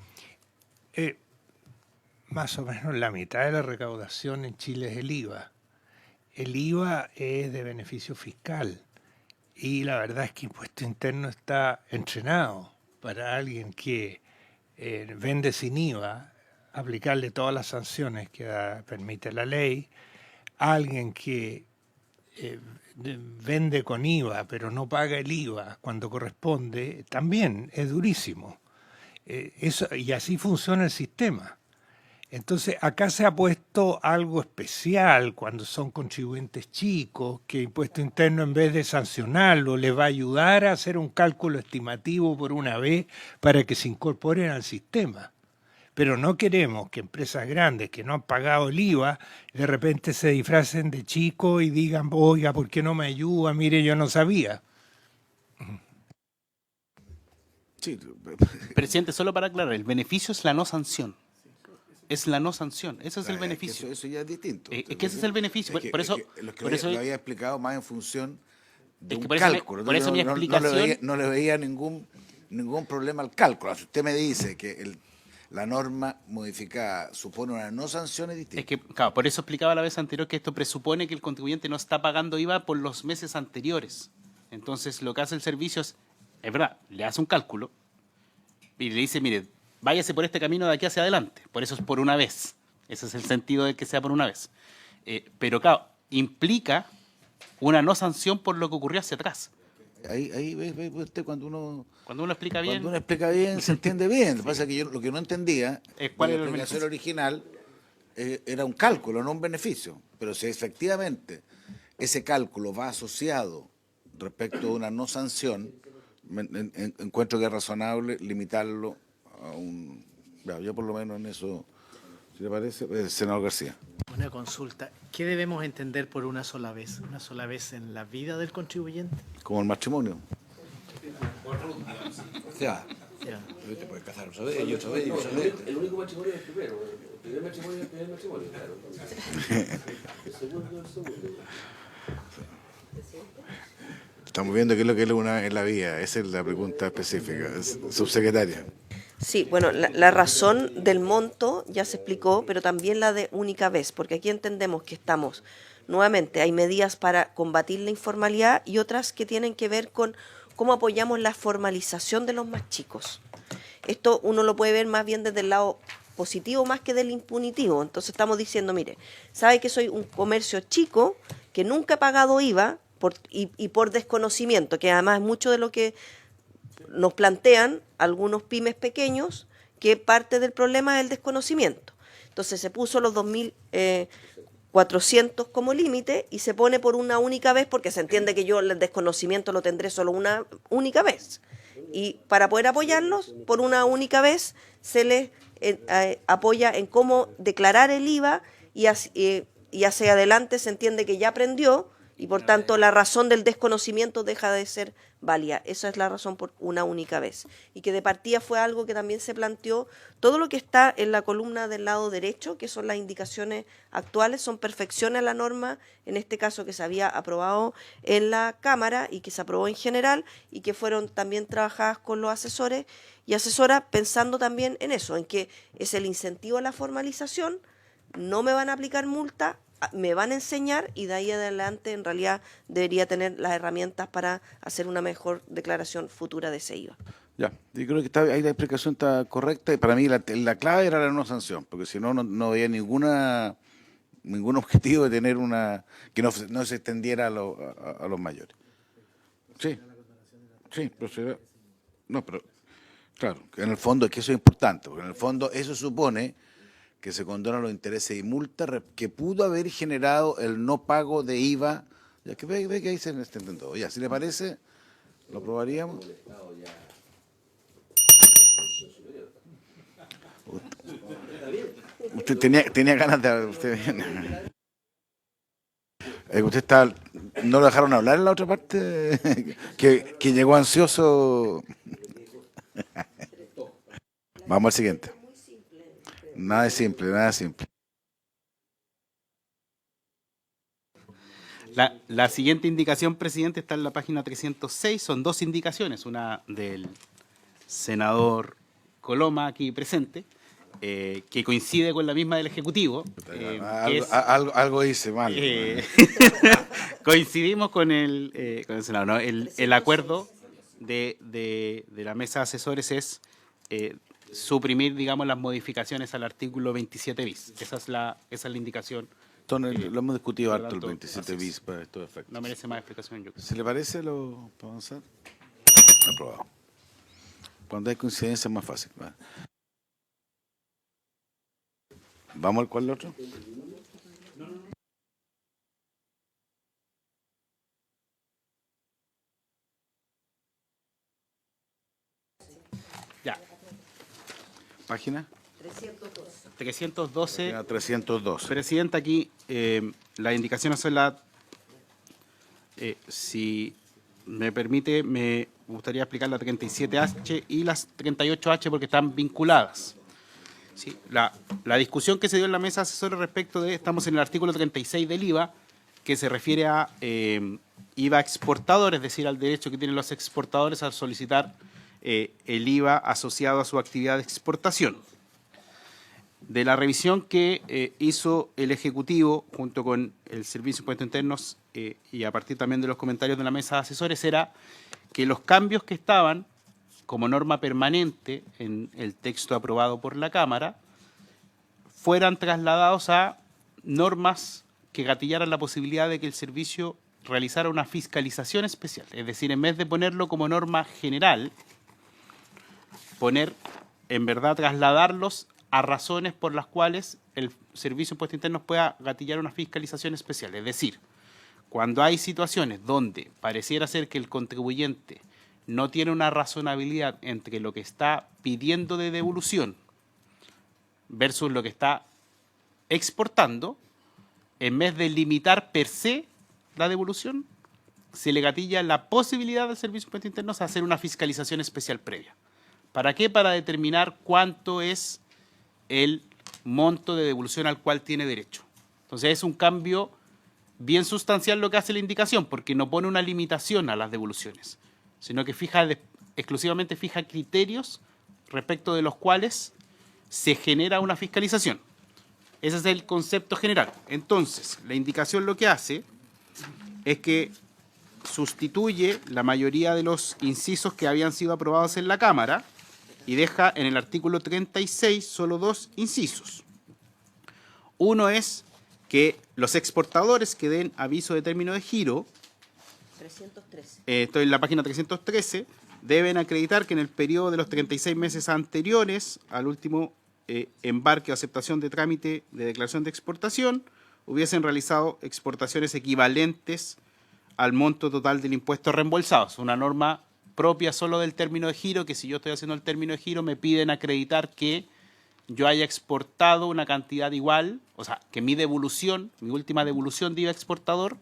más o menos la mitad de la recaudación en Chile es el IVA. El IVA es de beneficio fiscal y la verdad es que Impuesto Interno está entrenado para alguien que vende sin IVA, aplicarle todas las sanciones que permite la ley, a alguien que vende con IVA pero no paga el IVA cuando corresponde, también es durísimo. Y así funciona el sistema. Entonces, acá se ha puesto algo especial cuando son contribuyentes chicos, que Impuesto Interno, en vez de sancionarlo, les va a ayudar a hacer un cálculo estimativo por una vez para que se incorporen al sistema. Pero no queremos que empresas grandes que no han pagado el IVA de repente se disfracen de chicos y digan, oiga, ¿por qué no me ayuda? Mire, yo no sabía. Sí. Presidente, solo para aclarar, el beneficio es la no sanción. Es la no sanción, ese es el beneficio. Eso ya es distinto. Es que ese es el beneficio. Es que, por eso, lo había explicado más en función de un por eso cálculo. por eso mi explicación... No le veía ningún problema al cálculo. Si usted me dice que la norma modificada supone una no sanción, es distinto. Es que, claro, por eso explicaba la vez anterior que esto presupone que el contribuyente no está pagando IVA por los meses anteriores. Entonces, lo que hace el servicio es verdad, le hace un cálculo y le dice, mire, váyase por este camino de aquí hacia adelante. Por eso es por una vez. Ese es el sentido de que sea por una vez. Pero claro, implica una no sanción por lo que ocurrió hacia atrás. Ahí ve usted cuando uno explica bien. Cuando uno explica bien, se entiende bien. Lo que pasa es que yo lo que no entendía es cuál de era la el explicación beneficio original era un cálculo, no un beneficio. Pero si efectivamente ese cálculo va asociado respecto a una no sanción, encuentro que es razonable limitarlo a un... Yo por lo menos en eso, si le parece, senador García. Una consulta. ¿Qué debemos entender por una sola vez? ¿Una sola vez en la vida del contribuyente? Como el matrimonio. O sea, te puedes casar otra vez y otra vez y otra vez. El único matrimonio es el primero. El primer matrimonio es el primer matrimonio, claro. El segundo es el segundo. Estamos viendo qué es lo que es una vez en la vida. Esa es la pregunta específica. Subsecretaria. Sí, bueno, la razón del monto ya se explicó, pero también la de única vez, porque aquí entendemos que estamos, nuevamente, hay medidas para combatir la informalidad y otras que tienen que ver con cómo apoyamos la formalización de los más chicos. Esto uno lo puede ver más bien desde el lado positivo más que del impunitivo. Entonces estamos diciendo, mire, sabe que soy un comercio chico que nunca he pagado IVA y por desconocimiento, que además es mucho de lo que nos plantean algunos pymes pequeños, que parte del problema es el desconocimiento. Entonces se puso los 2.400 como límite y se pone por una única vez porque se entiende que yo el desconocimiento lo tendré solo una única vez. Y para poder apoyarlos, por una única vez se les apoya en cómo declarar el IVA y hacia adelante se entiende que ya aprendió y por tanto la razón del desconocimiento deja de ser válida. Esa es la razón por una única vez. Y que de partida fue algo que también se planteó. Todo lo que está en la columna del lado derecho, que son las indicaciones actuales, son perfecciones a la norma, en este caso que se había aprobado en la Cámara y que se aprobó en general y que fueron también trabajadas con los asesores y asesoras pensando también en eso, en que es el incentivo a la formalización, no me van a aplicar multa, me van a enseñar y de ahí adelante en realidad debería tener las herramientas para hacer una mejor declaración futura de ese IVA. Ya, yo creo que ahí la explicación está correcta y para mí la clave era la no sanción, porque si no, no veía ningún objetivo de tener que no se extendiera a los mayores. Sí, pero no, pero claro, que en el fondo es que eso es importante, porque en el fondo eso supone que se condonan los intereses y multas que pudo haber generado el no pago de IVA. Ya que ve que ahí se entiende todo. Ya, si le parece, lo aprobaríamos. Usted tenía ganas de... Usted ¿no lo dejaron hablar en la otra parte? que llegó ansioso. Vamos al siguiente. Nada simple. La siguiente indicación, presidente, está en la página 306. Son dos indicaciones, una del senador Coloma aquí presente, que coincide con la misma del Ejecutivo. Algo hice mal. Coincidimos con el Senado, ¿no? El acuerdo de la mesa de asesores es suprimir, digamos, las modificaciones al artículo 27 bis. Esa es la indicación. Lo hemos discutido por harto el tanto, 27 bis para estos efectos. No merece más explicación, yo creo. ¿Se le parece para avanzar? Aprobado. Cuando hay coincidencia es más fácil. ¿Va? ¿Vamos al cual otro? Ya. ¿Página? 312. Página 312. Presidenta, aquí las indicaciones son si me permite, me gustaría explicar la 37H y las 38H porque están vinculadas. Sí, la discusión que se dio en la mesa asesora respecto de, estamos en el artículo 36 del IVA, que se refiere a IVA exportador, es decir, al derecho que tienen los exportadores a solicitar el IVA asociado a su actividad de exportación. De la revisión que hizo el Ejecutivo junto con el Servicio de Impuestos Internos y a partir también de los comentarios de la mesa de asesores era que los cambios que estaban como norma permanente en el texto aprobado por la Cámara fueran trasladados a normas que gatillaran la posibilidad de que el servicio realizara una fiscalización especial. Es decir, en vez de ponerlo como norma general, trasladarlos a razones por las cuales el Servicio de Impuestos Internos pueda gatillar una fiscalización especial. Es decir, cuando hay situaciones donde pareciera ser que el contribuyente no tiene una razonabilidad entre lo que está pidiendo de devolución versus lo que está exportando, en vez de limitar per se la devolución, se le gatilla la posibilidad del Servicio de Impuestos Internos a hacer una fiscalización especial previa. ¿Para qué? Para determinar cuánto es el monto de devolución al cual tiene derecho. Entonces es un cambio bien sustancial lo que hace la indicación, porque no pone una limitación a las devoluciones, sino que exclusivamente fija criterios respecto de los cuales se genera una fiscalización. Ese es el concepto general. Entonces, la indicación lo que hace es que sustituye la mayoría de los incisos que habían sido aprobados en la Cámara y deja en el artículo 36 solo dos incisos. Uno es que los exportadores que den aviso de término de giro, 313. Estoy en la página 313, deben acreditar que en el periodo de los 36 meses anteriores al último embarque o aceptación de trámite de declaración de exportación, hubiesen realizado exportaciones equivalentes al monto total del impuesto reembolsado. Es una norma propia solo del término de giro, que si yo estoy haciendo el término de giro me piden acreditar que yo haya exportado una cantidad igual, o sea, que mi devolución, mi última devolución de IVA exportador,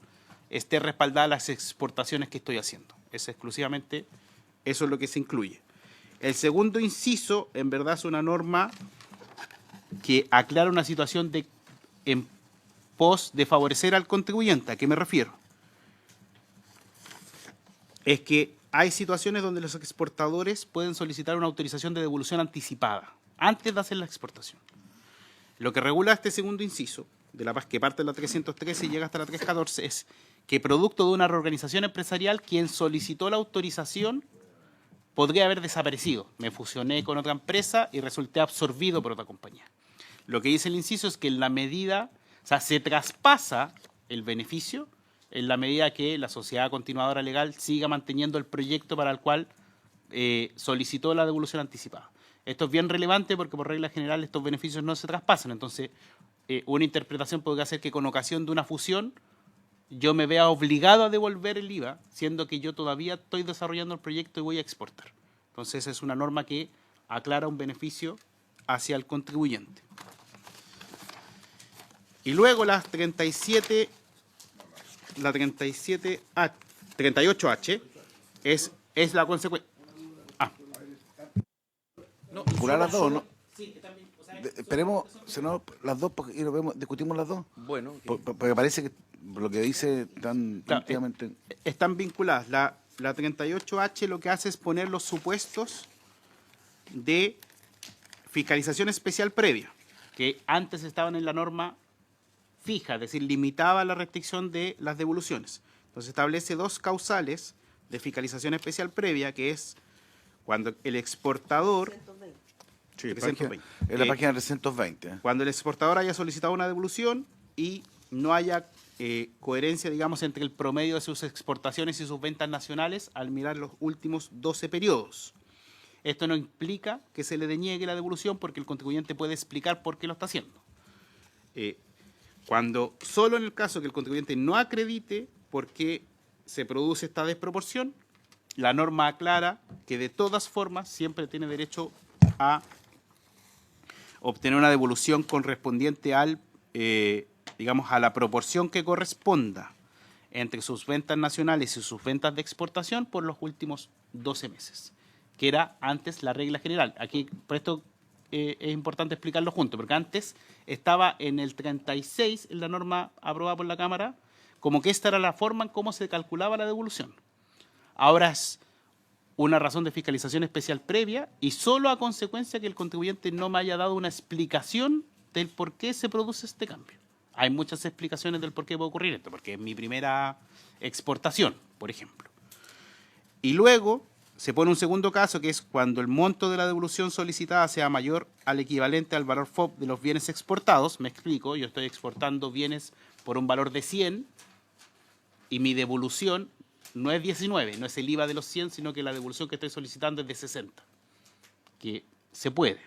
esté respaldada a las exportaciones que estoy haciendo. Es exclusivamente, eso es lo que se incluye. El segundo inciso, en verdad, es una norma que aclara una situación en pos de favorecer al contribuyente. ¿A qué me refiero? Es que hay situaciones donde los exportadores pueden solicitar una autorización de devolución anticipada antes de hacer la exportación. Lo que regula este segundo inciso, que parte de la 313 y llega hasta la 314, es que producto de una reorganización empresarial, quien solicitó la autorización podría haber desaparecido. Me fusioné con otra empresa y resulté absorbido por otra compañía. Lo que dice el inciso es que en la medida, o sea, se traspasa el beneficio en la medida que la sociedad continuadora legal siga manteniendo el proyecto para el cual solicitó la devolución anticipada. Esto es bien relevante porque por regla general estos beneficios no se traspasan. Entonces, una interpretación podría ser que con ocasión de una fusión yo me vea obligado a devolver el IVA, siendo que yo todavía estoy desarrollando el proyecto y voy a exportar. Entonces, es una norma que aclara un beneficio hacia el contribuyente. Y luego la 38H es la consecuencia. ¿Vincular las dos, no? Esperemos, si no, las dos, porque y lo vemos, discutimos las dos. Bueno. Porque parece que lo que dice tan íntimamente... Están vinculadas. La 38H lo que hace es poner los supuestos de fiscalización especial previa, que antes estaban en la norma fija, es decir, limitaba la restricción de las devoluciones. Entonces establece dos causales de fiscalización especial previa, que es cuando el exportador... Sí, 320. es la página 320. Cuando el exportador haya solicitado una devolución y no haya coherencia, digamos, entre el promedio de sus exportaciones y sus ventas nacionales al mirar los últimos 12 periodos. Esto no implica que se le deniegue la devolución porque el contribuyente puede explicar por qué lo está haciendo. Cuando solo en el caso que el contribuyente no acredite por qué se produce esta desproporción, la norma aclara que de todas formas siempre tiene derecho a obtener una devolución correspondiente al, digamos, a la proporción que corresponda entre sus ventas nacionales y sus ventas de exportación por los últimos 12 meses, que era antes la regla general. Aquí, por esto es importante explicarlo junto, porque antes estaba en el 36, en la norma aprobada por la Cámara, como que esta era la forma en cómo se calculaba la devolución. Ahora es una razón de fiscalización especial previa y solo a consecuencia que el contribuyente no me haya dado una explicación del por qué se produce este cambio. Hay muchas explicaciones del por qué puede ocurrir esto, porque es mi primera exportación, por ejemplo. Y luego se pone un segundo caso, que es cuando el monto de la devolución solicitada sea mayor al equivalente al valor FOB de los bienes exportados. Me explico, yo estoy exportando bienes por un valor de 100 y mi devolución no es 19, no es el IVA de los 100, sino que la devolución que estoy solicitando es de 60, que se puede.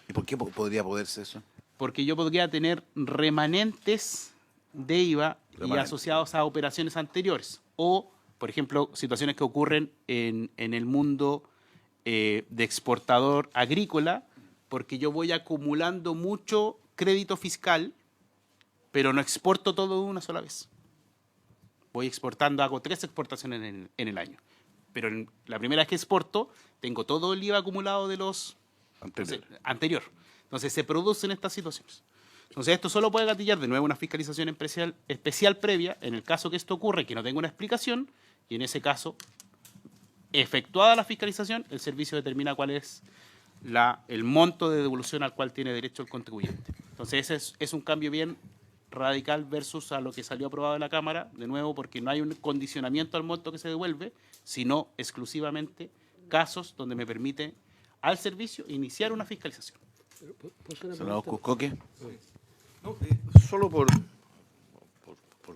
¿Y por qué podría poderse eso? Porque yo podría tener remanentes de IVA y asociados a operaciones anteriores. O, por ejemplo, situaciones que ocurren en el mundo de exportador agrícola, porque yo voy acumulando mucho crédito fiscal, pero no exporto todo de una sola vez. Voy exportando, hago 3 exportaciones en el año. Pero en la primera vez que exporto, tengo todo el IVA acumulado de los anterior. Entonces se producen estas situaciones. Entonces esto solo puede gatillar de nuevo una fiscalización especial previa en el caso que esto ocurre, que no tenga una explicación, y en ese caso, efectuada la fiscalización, el servicio determina cuál es el monto de devolución al cual tiene derecho el contribuyente. Entonces ese es un cambio bien radical versus a lo que salió aprobado en la Cámara, de nuevo porque no hay un condicionamiento al monto que se devuelve, sino exclusivamente casos donde me permite al servicio iniciar una fiscalización. Senador Cuscoque. No, solo por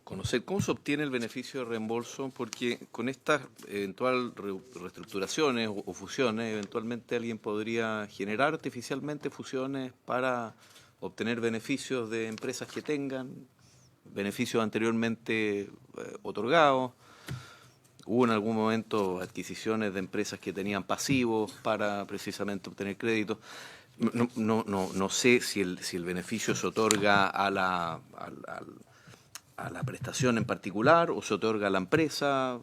conocer cómo se obtiene el beneficio de reembolso, porque con estas eventual reestructuraciones o fusiones, eventualmente alguien podría generar artificialmente fusiones para obtener beneficios de empresas que tengan, beneficios anteriormente otorgados. Hubo en algún momento adquisiciones de empresas que tenían pasivos para precisamente obtener crédito. No sé si el beneficio se otorga a la prestación en particular o se otorga a la empresa.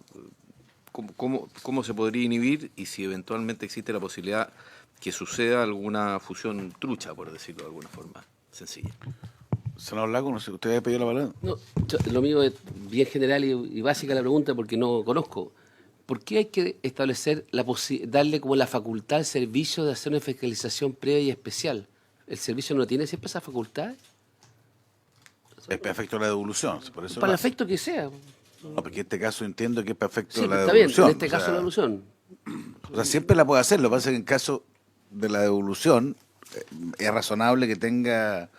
¿Cómo se podría inhibir? Y si eventualmente existe la posibilidad que suceda alguna fusión trucha, por decirlo de alguna forma sencilla. Senador Lago, no sé, ¿usted había pedido la palabra? No, lo mío es bien general y básica la pregunta porque no conozco. ¿Por qué hay que establecer, darle como la facultad al servicio de hacer una fiscalización previa y especial? ¿El servicio no tiene siempre esa facultad? Es perfecto la devolución. Por eso Para el efecto que sea. No, porque en este caso entiendo que es perfecto Sí, la está bien, devolución. en este caso la devolución. O sea, siempre la puede hacer. Lo que pasa es que en caso de la devolución es razonable que tenga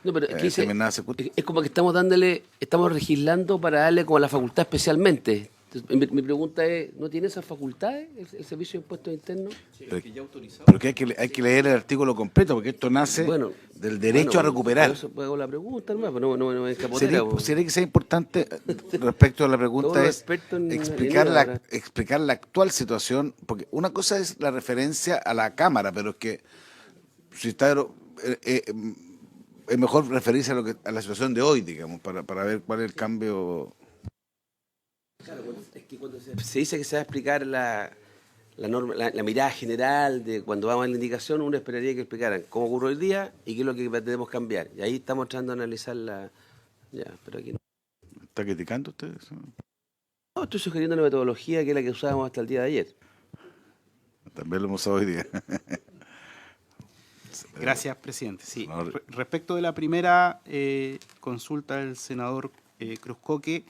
No, pero aquí determinadas circunstancias. es como que estamos legislando para darle como la facultad especialmente. Entonces, mi pregunta es, ¿no tiene esas facultades el Servicio de Impuestos Internos? Pero que hay que leer el artículo completo, porque esto nace del derecho a recuperar. Por eso hago la pregunta, pero no me encapotera. Sería que sea importante respecto a la pregunta es explicar la actual situación, porque una cosa es la referencia a la Cámara, pero es que si está es mejor referirse a la situación de hoy, digamos, para ver cuál es el cambio. Claro, es que cuando se dice que se va a explicar la norma, la mirada general de cuando vamos a la indicación, uno esperaría que explicaran cómo ocurrió el día y qué es lo que debemos cambiar. Y ahí estamos tratando de analizar pero aquí no. ¿Está criticando usted eso? No, estoy sugiriendo una metodología que es la que usábamos hasta el día de ayer. También lo hemos usado hoy día. Gracias, presidente. Sí. Senador. Respecto de la primera consulta del senador Cruzcoque,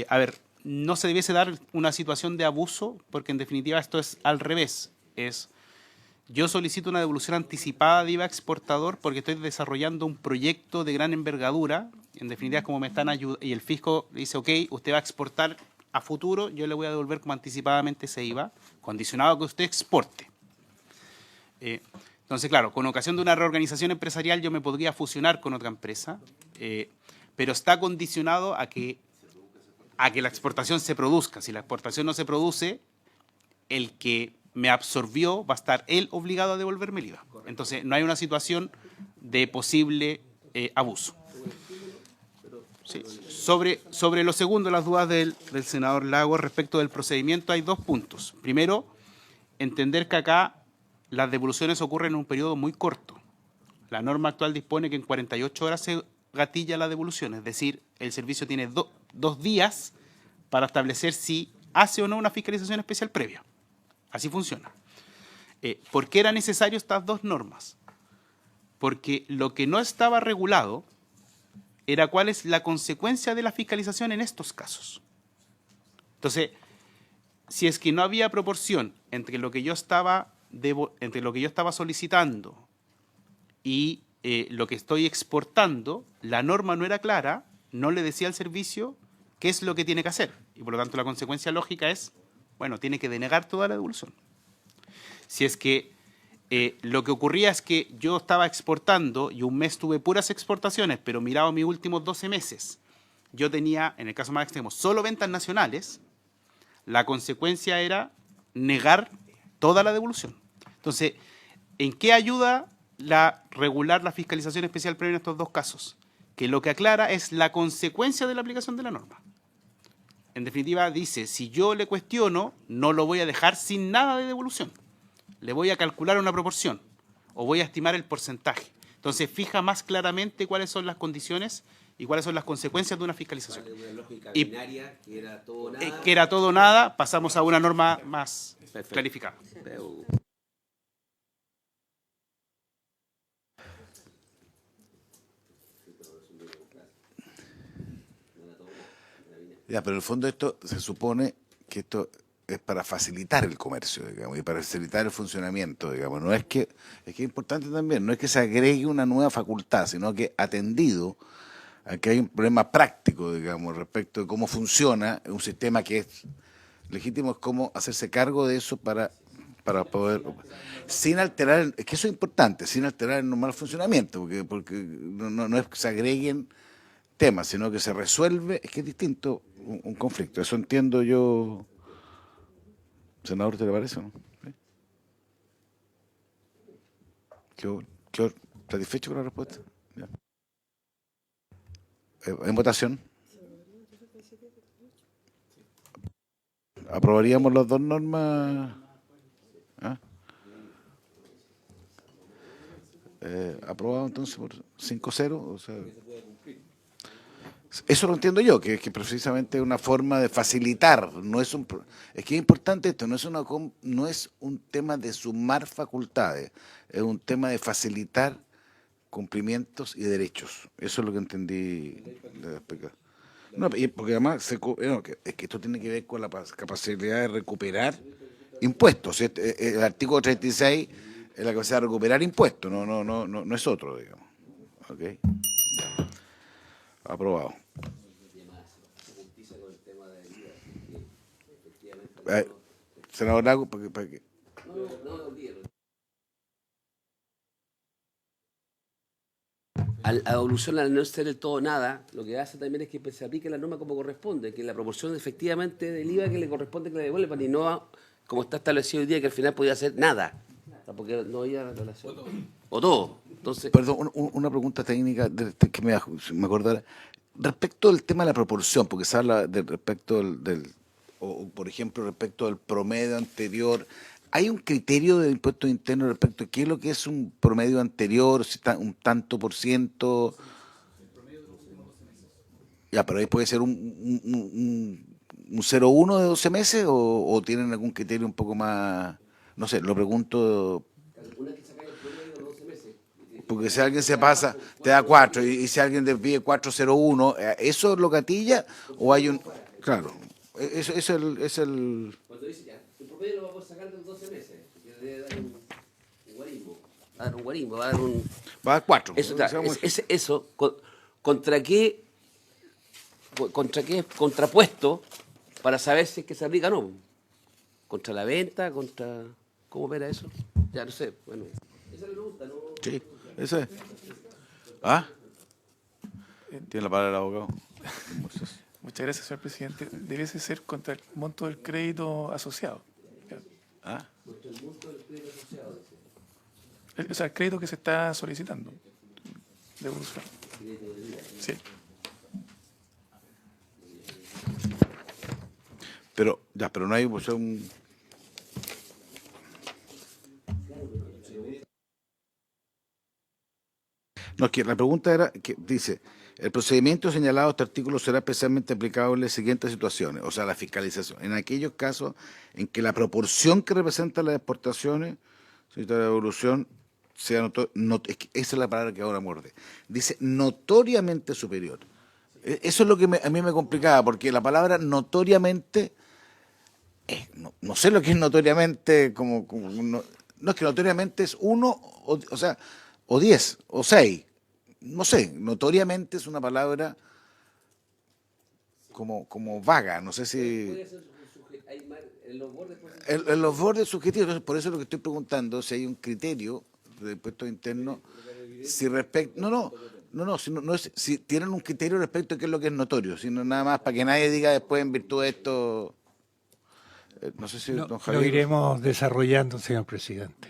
a ver, no se debiese dar una situación de abuso, porque en definitiva esto es al revés. Yo solicito una devolución anticipada de IVA exportador porque estoy desarrollando un proyecto de gran envergadura. En definitiva, como me están ayudando, y el fisco dice, ok, usted va a exportar a futuro, yo le voy a devolver como anticipadamente ese IVA, condicionado a que usted exporte. Entonces, claro, con ocasión de una reorganización empresarial yo me podría fusionar con otra empresa, pero está condicionado a que la exportación se produzca. Si la exportación no se produce, el que me absorbió va a estar él obligado a devolverme el IVA. Entonces, no hay una situación de posible abuso. Sí. Sobre lo segundo, las dudas del senador Lagos respecto del procedimiento, hay dos puntos. Primero, entender que acá las devoluciones ocurren en un periodo muy corto. La norma actual dispone que en 48 horas se gatilla la devolución, es decir, el servicio tiene 2 días para establecer si hace o no una fiscalización especial previa. Así funciona. ¿Por qué era necesario estas dos normas? Porque lo que no estaba regulado era cuál es la consecuencia de la fiscalización en estos casos. Entonces, si es que no había proporción entre lo que yo estaba solicitando y lo que estoy exportando, la norma no era clara, no le decía al servicio qué es lo que tiene que hacer. Y por lo tanto la consecuencia lógica es, bueno, tiene que denegar toda la devolución. Si es que lo que ocurría es que yo estaba exportando y un mes tuve puras exportaciones, pero mirado mis últimos 12 meses, yo tenía, en el caso más extremo, solo ventas nacionales, la consecuencia era negar toda la devolución. Entonces, ¿en qué ayuda regular la fiscalización especial previa en estos dos casos? Que lo que aclara es la consecuencia de la aplicación de la norma. En definitiva, dice, si yo le cuestiono, no lo voy a dejar sin nada de devolución. Le voy a calcular una proporción o voy a estimar el porcentaje. Entonces, fija más claramente cuáles son las condiciones y cuáles son las consecuencias de una fiscalización. Una lógica Y binaria, que era todo nada. que era todo nada, pasamos a una norma más clarificada. Ya, pero en el fondo esto se supone que esto es para facilitar el comercio, digamos, y para facilitar el funcionamiento, digamos. No es que es importante también, no es que se agregue una nueva facultad, sino que atendido a que hay un problema práctico, digamos, respecto de cómo funciona un sistema que es legítimo, es cómo hacerse cargo de eso para poder, sin alterar, es que eso es importante, sin alterar el normal funcionamiento, porque no es que se agreguen temas, sino que se resuelve, es que es distinto un conflicto. Eso entiendo yo. Senador, ¿te le parece o no? ¿Sí? ¿Quedó satisfecho con la respuesta? Ya. ¿En votación? ¿Aprobaríamos las dos normas? ¿Ah? ¿Aprobado entonces por 5-0? O sea, eso lo entiendo yo, que precisamente es una forma de facilitar, es que es importante esto, no es un tema de sumar facultades, es un tema de facilitar cumplimientos y derechos. Eso es lo que entendí de explicar. No, porque además es que esto tiene que ver con la capacidad de recuperar impuestos. El artículo 36 es la capacidad de recuperar impuestos, no es otro, digamos. ¿Okay? Ya. Aprobado. Senador Lago, para que... A la devolución, al no ser el todo nada, lo que hace también es que se aplique la norma como corresponde, que la proporción efectivamente del IVA que le corresponde que le devuelvan y no como está establecido hoy día, que al final podía ser nada, porque no había relación. O todo. Entonces, Perdón, una pregunta técnica que me acordara. Respecto del tema de la proporción, porque se habla respecto o por ejemplo, respecto del promedio anterior, ¿hay un criterio del impuesto interno respecto a qué es lo que es un promedio anterior, si está un tanto por ciento? Ya, pero ahí puede ser un 0,1 de 12 meses o tienen algún criterio un poco más, no sé, lo pregunto. Porque si alguien se pasa, te da 4, y si alguien te pide 401, ¿eso lo gatilla o hay un...? Claro, eso es el... Cuando dice ya, el promedio lo vamos a sacar de los 12 meses, que debe dar un guarismo. Va a dar un guarismo, va a dar un... Va a dar 4. Eso, eso ¿contra qué es contrapuesto para saber si es que se aplica o no? ¿Contra la venta? ¿Contra cómo opera eso? Ya no sé, bueno. Esa es la pregunta, ¿no? Sí, eso es. ¿Ah? Tiene la palabra el abogado. Muchas gracias, señor presidente. Debiese ser contra el monto del crédito asociado. ¿Ah? O sea, el crédito que se está solicitando. Devolución. Sí. Pero no hay pues, un... No, es que la pregunta era, que dice, el procedimiento señalado de este artículo será especialmente aplicable en las siguientes situaciones, o sea, la fiscalización, en aquellos casos en que la proporción que representan las exportaciones, la devolución, sea es que esa es la palabra que ahora muerde, dice notoriamente superior. Eso es lo que a mí me complicaba, porque la palabra notoriamente, no sé lo que es notoriamente, no es que notoriamente es 1, o sea, o 10, o 6, no sé, notoriamente es una palabra como vaga, no sé si... En los bordes subjetivos, por eso es lo que estoy preguntando, si hay un criterio de impuestos internos, si respecto... No es si tienen un criterio respecto a qué es lo que es notorio, sino nada más para que nadie diga después en virtud de esto... No sé si don Javier... Lo iremos desarrollando, señor presidente.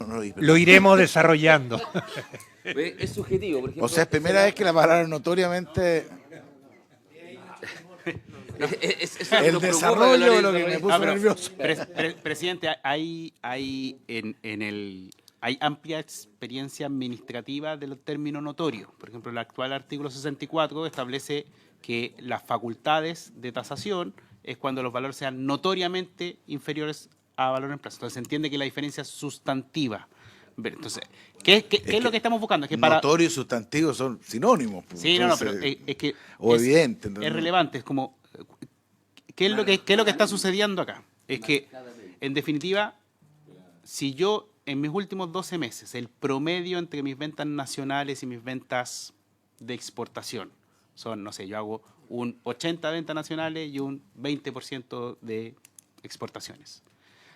No, lo iremos desarrollando. Es subjetivo, por ejemplo. O sea, es primera vez que la palabra notoriamente... el desarrollo lo que me puso nervioso. Presidente, hay amplia experiencia administrativa del término notorio. Por ejemplo, el actual artículo 64 establece que las facultades de tasación es cuando los valores sean notoriamente inferiores a valor en plazo. Entonces se entiende que la diferencia es sustantiva. Entonces, ¿qué es lo que estamos buscando? Es que notorio y sustantivo son sinónimos. Pues, sí, entonces, pero es que o evidente. Es relevante, es como ¿qué es lo que está sucediendo acá? Es que, en definitiva, si yo en mis últimos 12 meses, el promedio entre mis ventas nacionales y mis ventas de exportación son, no sé, yo hago un 80 de ventas nacionales y un 20% de exportaciones.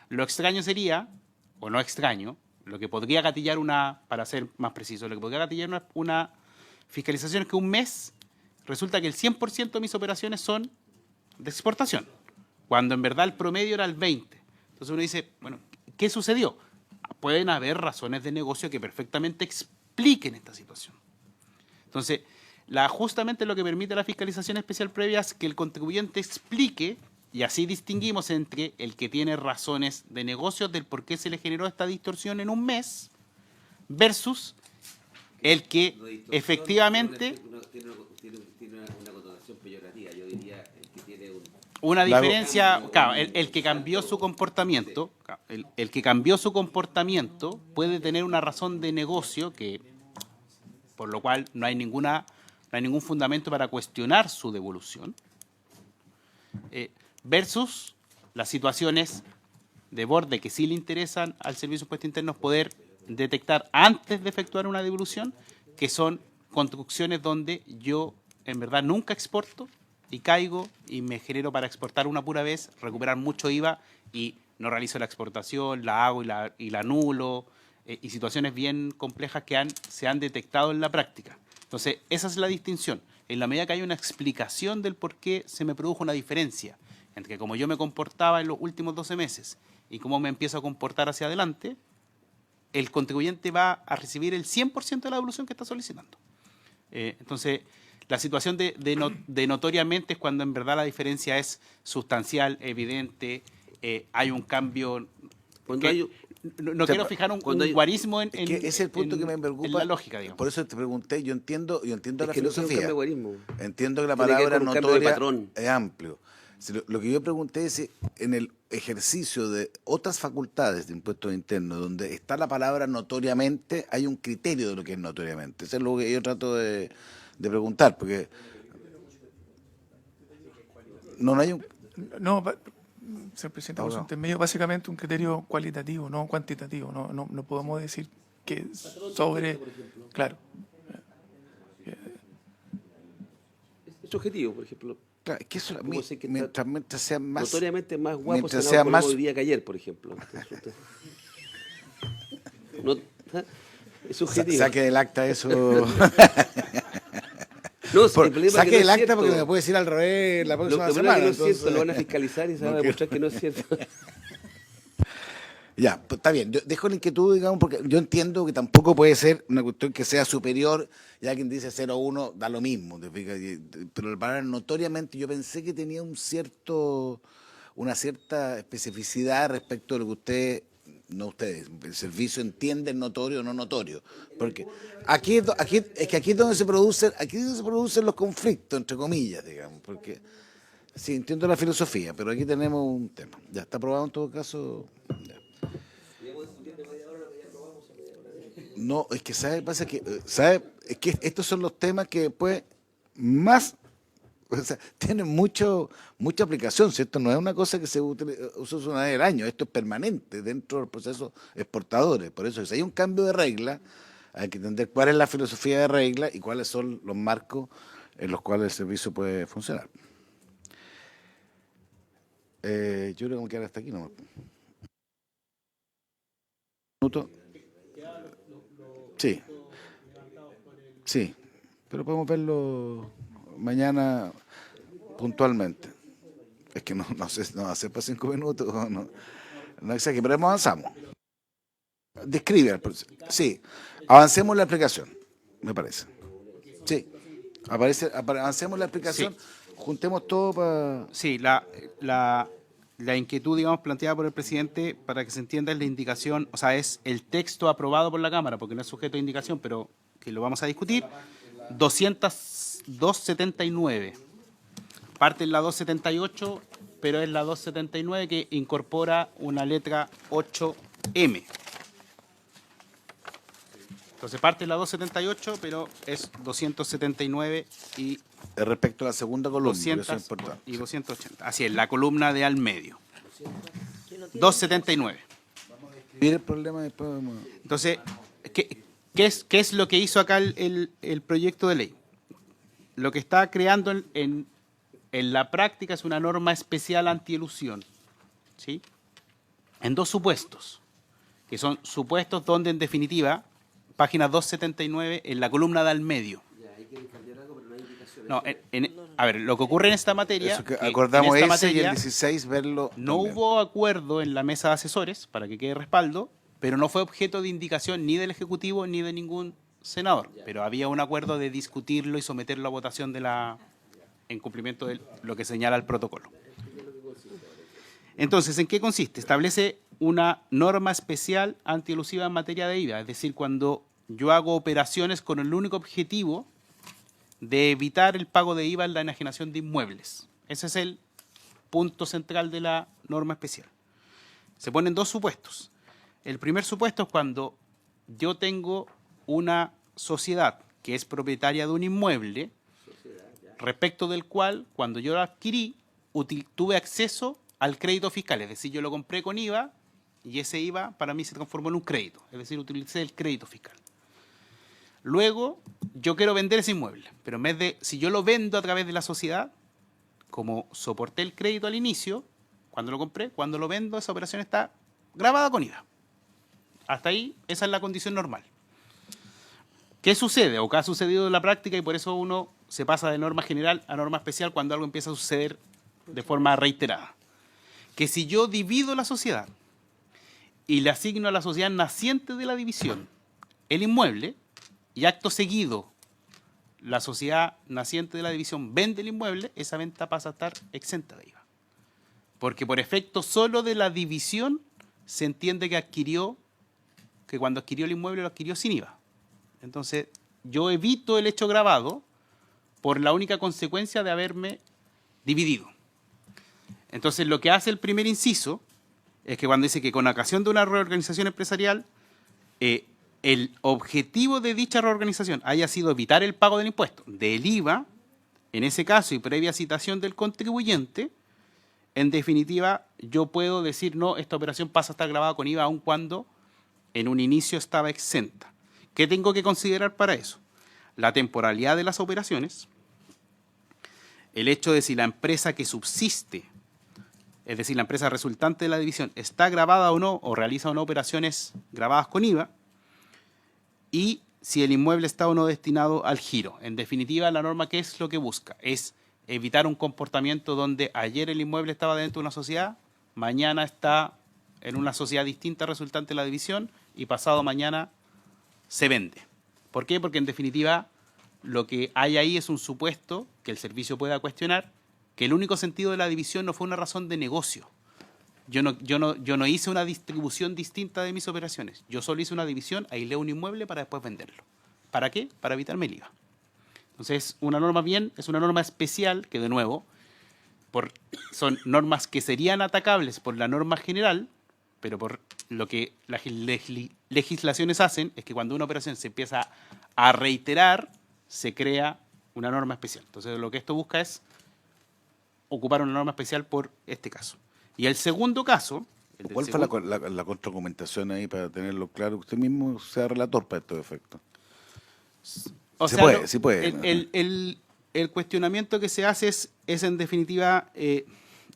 Lo extraño sería, o no extraño, lo que podría gatillar para ser más preciso, lo que podría gatillar una fiscalización es que un mes resulta que el 100% de mis operaciones son de exportación, cuando en verdad el promedio era el 20%. Entonces uno dice, bueno, ¿qué sucedió? Pueden haber razones de negocio que perfectamente expliquen esta situación. Entonces, justamente lo que permite la fiscalización especial previa es que el contribuyente explique, y así distinguimos entre el que tiene razones de negocio del por qué se le generó esta distorsión en un mes versus el que efectivamente... Tiene una connotación peyorativa, yo diría el que tiene una diferencia, claro, el que cambió su comportamiento, el que cambió su comportamiento puede tener una razón de negocio que, por lo cual no hay ningún fundamento para cuestionar su devolución, versus las situaciones de borde que sí le interesan al Servicio de Impuestos Internos poder detectar antes de efectuar una devolución, que son construcciones donde yo en verdad nunca exporto y caigo y me genero para exportar una pura vez, recuperar mucho IVA y no realizo la exportación, la hago y la anulo, y situaciones bien complejas que se han detectado en la práctica. Entonces, esa es la distinción. En la medida que hay una explicación del por qué se me produjo una diferencia entre cómo yo me comportaba en los últimos 12 meses y cómo me empiezo a comportar hacia adelante, el contribuyente va a recibir el 100% de la devolución que está solicitando. Entonces, la situación de notoriamente es cuando en verdad la diferencia es sustancial, evidente, hay un cambio. No quiero fijar un guarismo en ese es el punto que me preocupa, en la lógica, digamos. Por eso te pregunté, yo entiendo la que filosofía. No entiendo que la palabra notoria es amplio. Si lo que yo pregunté es si en el ejercicio de otras facultades de impuestos internos, donde está la palabra notoriamente, hay un criterio de lo que es notoriamente. Eso es lo que yo trato de preguntar, porque no hay un... No, señor presidente, por su intermedio, básicamente un criterio cualitativo, no cuantitativo. No podemos decir que sobre... Claro. Es objetivo, por ejemplo. Claro, es que eso, ¿Cómo sé que mientras sea más... notoriamente más guapo mientras senador sea Coloma más... hoy día que ayer, por ejemplo. Entonces, no, es subjetivo. Saque del acta eso... No, si el problema saque es que del no es acta cierto. porque me puede decir al revés la próxima Lo semana. que no es entonces... cierto, lo van a fiscalizar y se van a demostrar que no es cierto. Ya, pues está bien. Yo dejo la inquietud, digamos, porque yo entiendo que tampoco puede ser una cuestión que sea superior, ya quien dice 0,1 da lo mismo, ¿te fijas? Pero la palabra notoriamente yo pensé que tenía una cierta especificidad respecto de lo que ustedes, el servicio entiende notorio o no notorio. Porque aquí es donde se producen los conflictos, entre comillas, digamos, porque sí, entiendo la filosofía, pero aquí tenemos un tema. Ya está aprobado en todo caso. Ya. No, es que pasa que es que estos son los temas que después más, o sea, tienen mucha aplicación, ¿cierto? No es una cosa que se usa una vez al año, esto es permanente dentro del proceso exportadores. Por eso, si hay un cambio de regla, hay que entender cuál es la filosofía de regla y cuáles son los marcos en los cuales el servicio puede funcionar. Yo creo que me quedar hasta aquí nomás. ¿Minuto? Sí, pero podemos verlo mañana puntualmente. Es que no sé, no hace para 5 minutos, no exagere, pero avanzamos. Describe, sí, avancemos la explicación, me parece. Sí, avancemos la explicación, sí. Juntemos todo para... Sí, la inquietud, digamos, planteada por el presidente, para que se entienda, es la indicación, o sea, es el texto aprobado por la Cámara, porque no es sujeto de indicación, pero que lo vamos a discutir, 279. Parte en la 278, pero es la 279 que incorpora una letra 8M. Entonces parte en la 278, pero es 279 y... Respecto a la segunda columna, 200 eso es importante. y 280. Así es, la columna de al medio. 279. Vamos a describir el problema después. Entonces, ¿qué es lo que hizo acá el proyecto de ley? Lo que está creando en la práctica es una norma especial antielusión, ¿sí? En dos supuestos, que son supuestos donde, en definitiva, página 279, en la columna de al medio. No, a ver, lo que ocurre en esta materia... Eso que acordamos en esta ese materia, y el 16 verlo... No también. hubo acuerdo en la mesa de asesores para que quede respaldo, pero no fue objeto de indicación ni del Ejecutivo ni de ningún senador. Pero había un acuerdo de discutirlo y someterlo a votación en cumplimiento de lo que señala el protocolo. Entonces, ¿en qué consiste? Establece una norma especial antielusiva en materia de IVA, es decir, cuando yo hago operaciones con el único objetivo de evitar el pago de IVA en la enajenación de inmuebles. Ese es el punto central de la norma especial. Se ponen dos supuestos. El primer supuesto es cuando yo tengo una sociedad que es propietaria de un inmueble, respecto del cual, cuando yo lo adquirí, tuve acceso al crédito fiscal. Es decir, yo lo compré con IVA y ese IVA para mí se transformó en un crédito. Es decir, utilicé el crédito fiscal. Luego, yo quiero vender ese inmueble, pero en vez de, si yo lo vendo a través de la sociedad, como soporté el crédito al inicio, cuando lo compré, cuando lo vendo, esa operación está grabada con IVA. Hasta ahí, esa es la condición normal. ¿Qué sucede o qué ha sucedido en la práctica? Y por eso uno se pasa de norma general a norma especial cuando algo empieza a suceder de forma reiterada. Que si yo divido la sociedad y le asigno a la sociedad naciente de la división el inmueble, y acto seguido la sociedad naciente de la división vende el inmueble, esa venta pasa a estar exenta de IVA. Porque por efecto solo de la división se entiende que cuando adquirió el inmueble lo adquirió sin IVA. Entonces yo evito el hecho gravado por la única consecuencia de haberme dividido. Entonces, lo que hace el primer inciso es que cuando dice que con ocasión de una reorganización empresarial, el objetivo de dicha reorganización haya sido evitar el pago del impuesto, del IVA, en ese caso y previa citación del contribuyente, en definitiva, yo puedo decir, no, esta operación pasa a estar grabada con IVA aun cuando en un inicio estaba exenta. ¿Qué tengo que considerar para eso? La temporalidad de las operaciones, el hecho de si la empresa que subsiste, es decir, la empresa resultante de la división, está grabada o no, o realiza o no operaciones grabadas con IVA, y si el inmueble está o no destinado al giro. En definitiva, la norma, ¿qué es lo que busca? Es evitar un comportamiento donde ayer el inmueble estaba dentro de una sociedad, mañana está en una sociedad distinta resultante de la división y pasado mañana se vende. ¿Por qué? Porque en definitiva lo que hay ahí es un supuesto que el servicio pueda cuestionar, que el único sentido de la división no fue una razón de negocio. Yo no hice una distribución distinta de mis operaciones. Yo solo hice una división, aislé un inmueble para después venderlo. ¿Para qué? Para evitarme el IVA. Entonces, es una norma especial que, de nuevo, son normas que serían atacables por la norma general, pero por lo que las legislaciones hacen es que cuando una operación se empieza a reiterar, se crea una norma especial. Entonces, lo que esto busca es ocupar una norma especial por este caso. Y el segundo caso... ¿Cuál fue la contraargumentación ahí para tenerlo claro? Usted mismo sea relator para estos efectos. Sí puede. El cuestionamiento que se hace es en definitiva,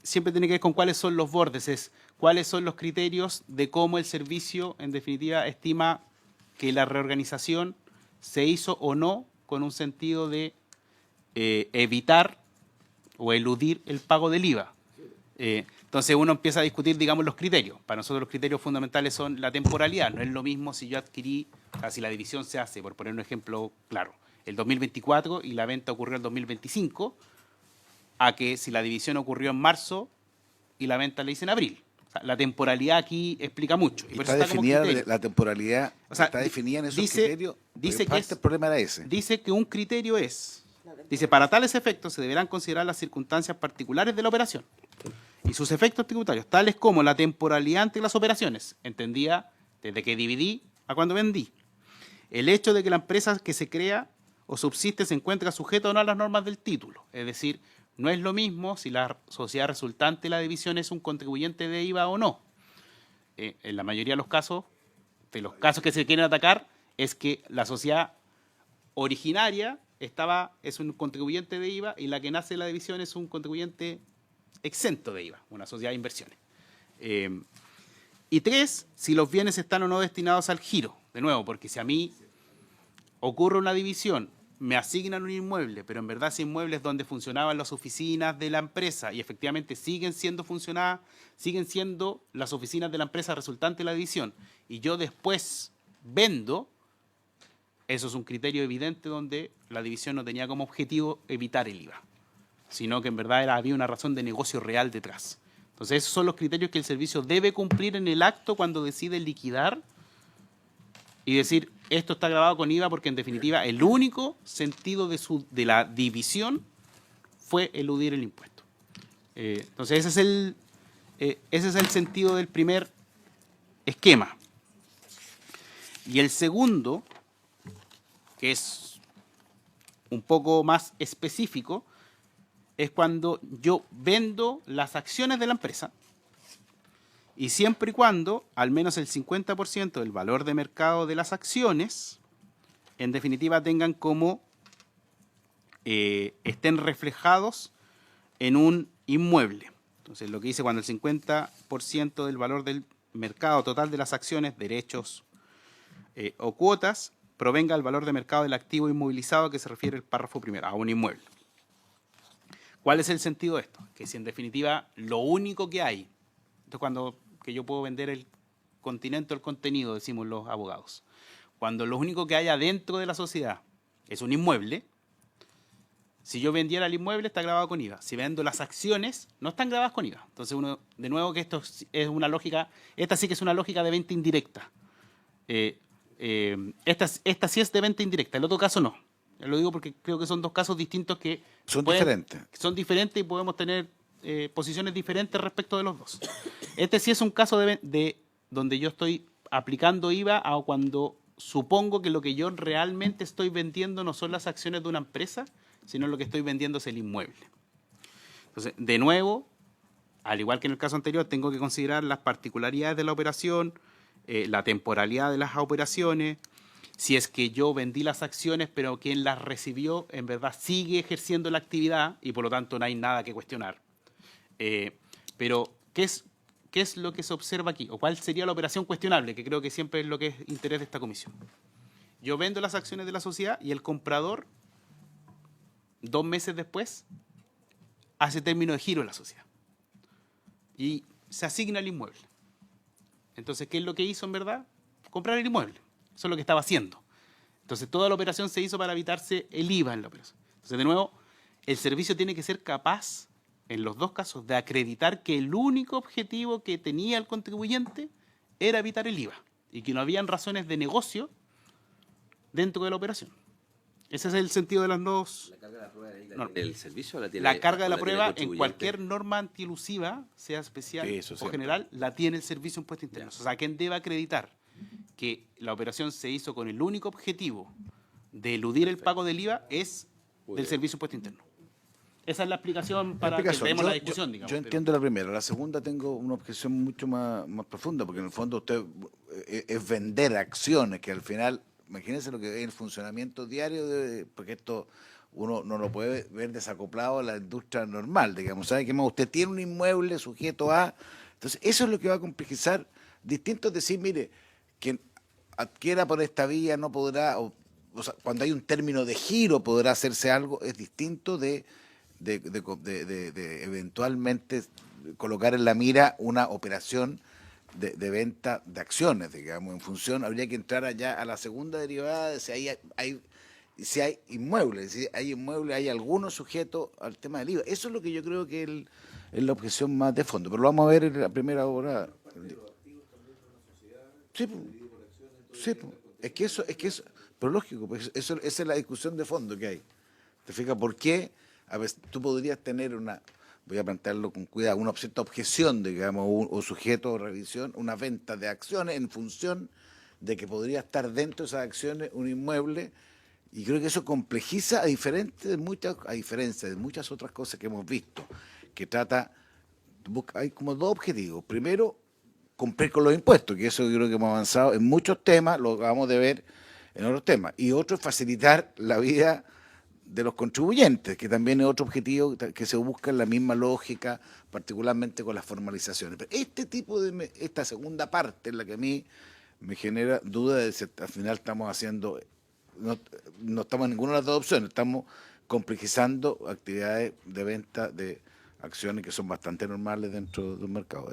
siempre tiene que ver con cuáles son los bordes, cuáles son los criterios de cómo el servicio, en definitiva, estima que la reorganización se hizo o no con un sentido de evitar o eludir el pago del IVA. Entonces uno empieza a discutir, digamos, los criterios. Para nosotros los criterios fundamentales son la temporalidad. No es lo mismo si yo adquirí, si la división se hace, por poner un ejemplo claro, el 2024 y la venta ocurrió el 2025, a que si la división ocurrió en marzo y la venta la hice en abril. O sea, la temporalidad aquí explica mucho. Y está definida la temporalidad, está definida en esos criterios. Dice que el problema era ese. Dice que un criterio es, para tales efectos se deberán considerar las circunstancias particulares de la operación y sus efectos tributarios, tales como la temporalidad entre las operaciones, entendida desde que dividí a cuando vendí. El hecho de que la empresa que se crea o subsiste se encuentra sujeta o no a las normas del título. Es decir, no es lo mismo si la sociedad resultante de la división es un contribuyente de IVA o no. En la mayoría de los casos que se quieren atacar, es que la sociedad originaria es un contribuyente de IVA y la que nace de la división es un contribuyente exento de IVA, una sociedad de inversiones. Y 3, si los bienes están o no destinados al giro. De nuevo, porque si a mí ocurre una división, me asignan un inmueble, pero en verdad ese inmueble es donde funcionaban las oficinas de la empresa y efectivamente siguen siendo las oficinas de la empresa resultante de la división, y yo después vendo, eso es un criterio evidente donde la división no tenía como objetivo evitar el IVA, sino que en verdad había una razón de negocio real detrás. Entonces esos son los criterios que el servicio debe cumplir en el acto cuando decide liquidar y decir, esto está grabado con IVA porque en definitiva el único sentido de la división fue eludir el impuesto. Entonces ese es el sentido del primer esquema. Y el segundo, que es un poco más específico, es cuando yo vendo las acciones de la empresa y siempre y cuando al menos el 50% del valor de mercado de las acciones, en definitiva, tengan como estén reflejados en un inmueble. Entonces, lo que dice cuando el 50% del valor del mercado total de las acciones, derechos o cuotas, provenga del valor de mercado del activo inmovilizado, que se refiere el párrafo primero, a un inmueble. ¿Cuál es el sentido de esto? Que si en definitiva lo único que hay, esto es cuando que yo puedo vender el continente o el contenido, decimos los abogados, cuando lo único que hay adentro de la sociedad es un inmueble, si yo vendiera el inmueble está grabado con IVA. Si vendo las acciones, no están grabadas con IVA. Entonces, de nuevo que esto es una lógica, esta sí que es una lógica de venta indirecta. Esta sí es de venta indirecta, el otro caso no. Lo digo porque creo que son dos casos distintos que... Son diferentes. Son diferentes y podemos tener posiciones diferentes respecto de los dos. Este sí es un caso de donde yo estoy aplicando IVA a cuando supongo que lo que yo realmente estoy vendiendo no son las acciones de una empresa, sino lo que estoy vendiendo es el inmueble. Entonces, de nuevo, al igual que en el caso anterior, tengo que considerar las particularidades de la operación, la temporalidad de las operaciones, si es que yo vendí las acciones, pero quien las recibió en verdad sigue ejerciendo la actividad y por lo tanto no hay nada que cuestionar. Pero, ¿qué es lo que se observa aquí? ¿O cuál sería la operación cuestionable? Que creo que siempre es lo que es interés de esta comisión. Yo vendo las acciones de la sociedad y el comprador, 2 meses después, hace término de giro en la sociedad. Y se asigna el inmueble. Entonces, ¿qué es lo que hizo en verdad? Comprar el inmueble. Eso es lo que estaba haciendo. Entonces, toda la operación se hizo para evitarse el IVA en la operación. Entonces, de nuevo, el servicio tiene que ser capaz, en los dos casos, de acreditar que el único objetivo que tenía el contribuyente era evitar el IVA y que no habían razones de negocio dentro de la operación. Ese es el sentido de las dos. ¿La carga de la prueba la tiene el servicio o la tiene? La carga de la el prueba, en contribuyente? cualquier norma antielusiva, sea especial o general, la tiene el Servicio de Impuestos Internos. O sea, quien debe acreditar que la operación se hizo con el único objetivo de eludir el pago del IVA es del Servicio de Impuestos Internos. Esa es la explicación para que demos la discusión, digamos. Yo entiendo la primera. La segunda tengo una objeción mucho más profunda, porque en el fondo usted es vender acciones que al final... Imagínense lo que es el funcionamiento diario, porque esto uno no lo puede ver desacoplado a la industria normal, digamos. ¿Sabe qué más? Usted tiene un inmueble sujeto a... Entonces, eso es lo que va a complejizar. Distinto es decir, mire, quien adquiera por esta vía no podrá, o sea, cuando hay un término de giro podrá hacerse algo, es distinto de eventualmente colocar en la mira una operación de venta de acciones, digamos, en función, habría que entrar allá a la segunda derivada de si hay inmuebles, si hay inmuebles, hay algunos sujetos al tema del IVA. Eso es lo que yo creo que es la objeción más de fondo, pero lo vamos a ver en la primera hora. Sí, sí, es que eso, pero lógico, pues esa es la discusión de fondo que hay. ¿Te fijas por qué? A ver, tú podrías tener voy a plantearlo con cuidado, una cierta objeción, digamos, o sujeto de revisión, una venta de acciones en función de que podría estar dentro de esas acciones un inmueble, y creo que eso complejiza a diferencia de muchas otras cosas que hemos visto, que hay como dos objetivos. Primero, cumplir con los impuestos, que eso yo creo que hemos avanzado en muchos temas, lo acabamos de ver en otros temas, y otro es facilitar la vida de los contribuyentes, que también es otro objetivo que se busca en la misma lógica, particularmente con las formalizaciones. Pero esta segunda parte es la que a mí me genera duda de si al final estamos haciendo, no estamos en ninguna de las dos opciones, estamos complejizando actividades de venta de acciones que son bastante normales dentro de un mercado.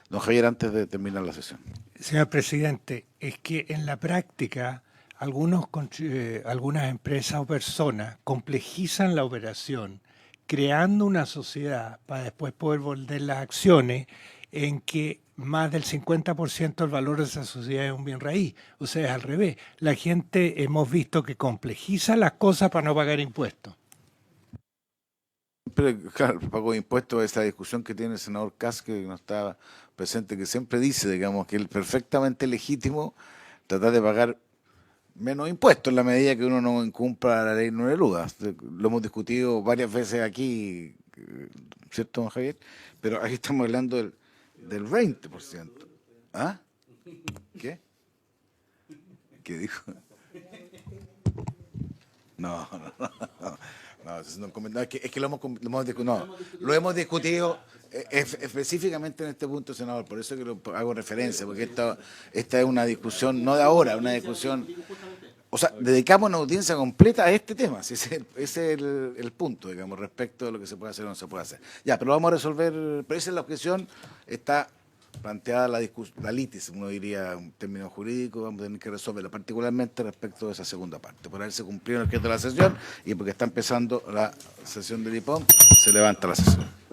Don Javier, antes de terminar la sesión. Señor presidente, es que en la práctica algunas empresas o personas complejizan la operación creando una sociedad para después poder vender las acciones en que más del 50% del valor de esa sociedad es un bien raíz. O sea, es al revés. La gente hemos visto que complejiza las cosas para no pagar impuestos. Pero, claro, el pago de impuestos, esa discusión que tiene el senador Kass, que no estaba presente, que siempre dice, digamos, que es perfectamente legítimo tratar de pagar menos impuestos en la medida que uno no incumpla la ley no eluda. Lo hemos discutido varias veces aquí, ¿cierto, don Javier? Pero aquí estamos hablando del 20%. ¿Ah? ¿Qué? ¿Qué dijo? No, es que lo hemos discutido específicamente en este punto, senador, por eso que lo hago referencia, porque esta es una discusión, no de ahora, una discusión, o sea, dedicamos una audiencia completa a este tema, ese es el punto, digamos, respecto de lo que se puede hacer o no se puede hacer. Ya, pero lo vamos a resolver, pero esa es la objeción, está planteada la litis, uno diría en términos jurídicos, vamos a tener que resolverla, particularmente respecto de esa segunda parte, por haberse cumplido el objeto de la sesión y porque está empezando la sesión del IPOM, se levanta la sesión.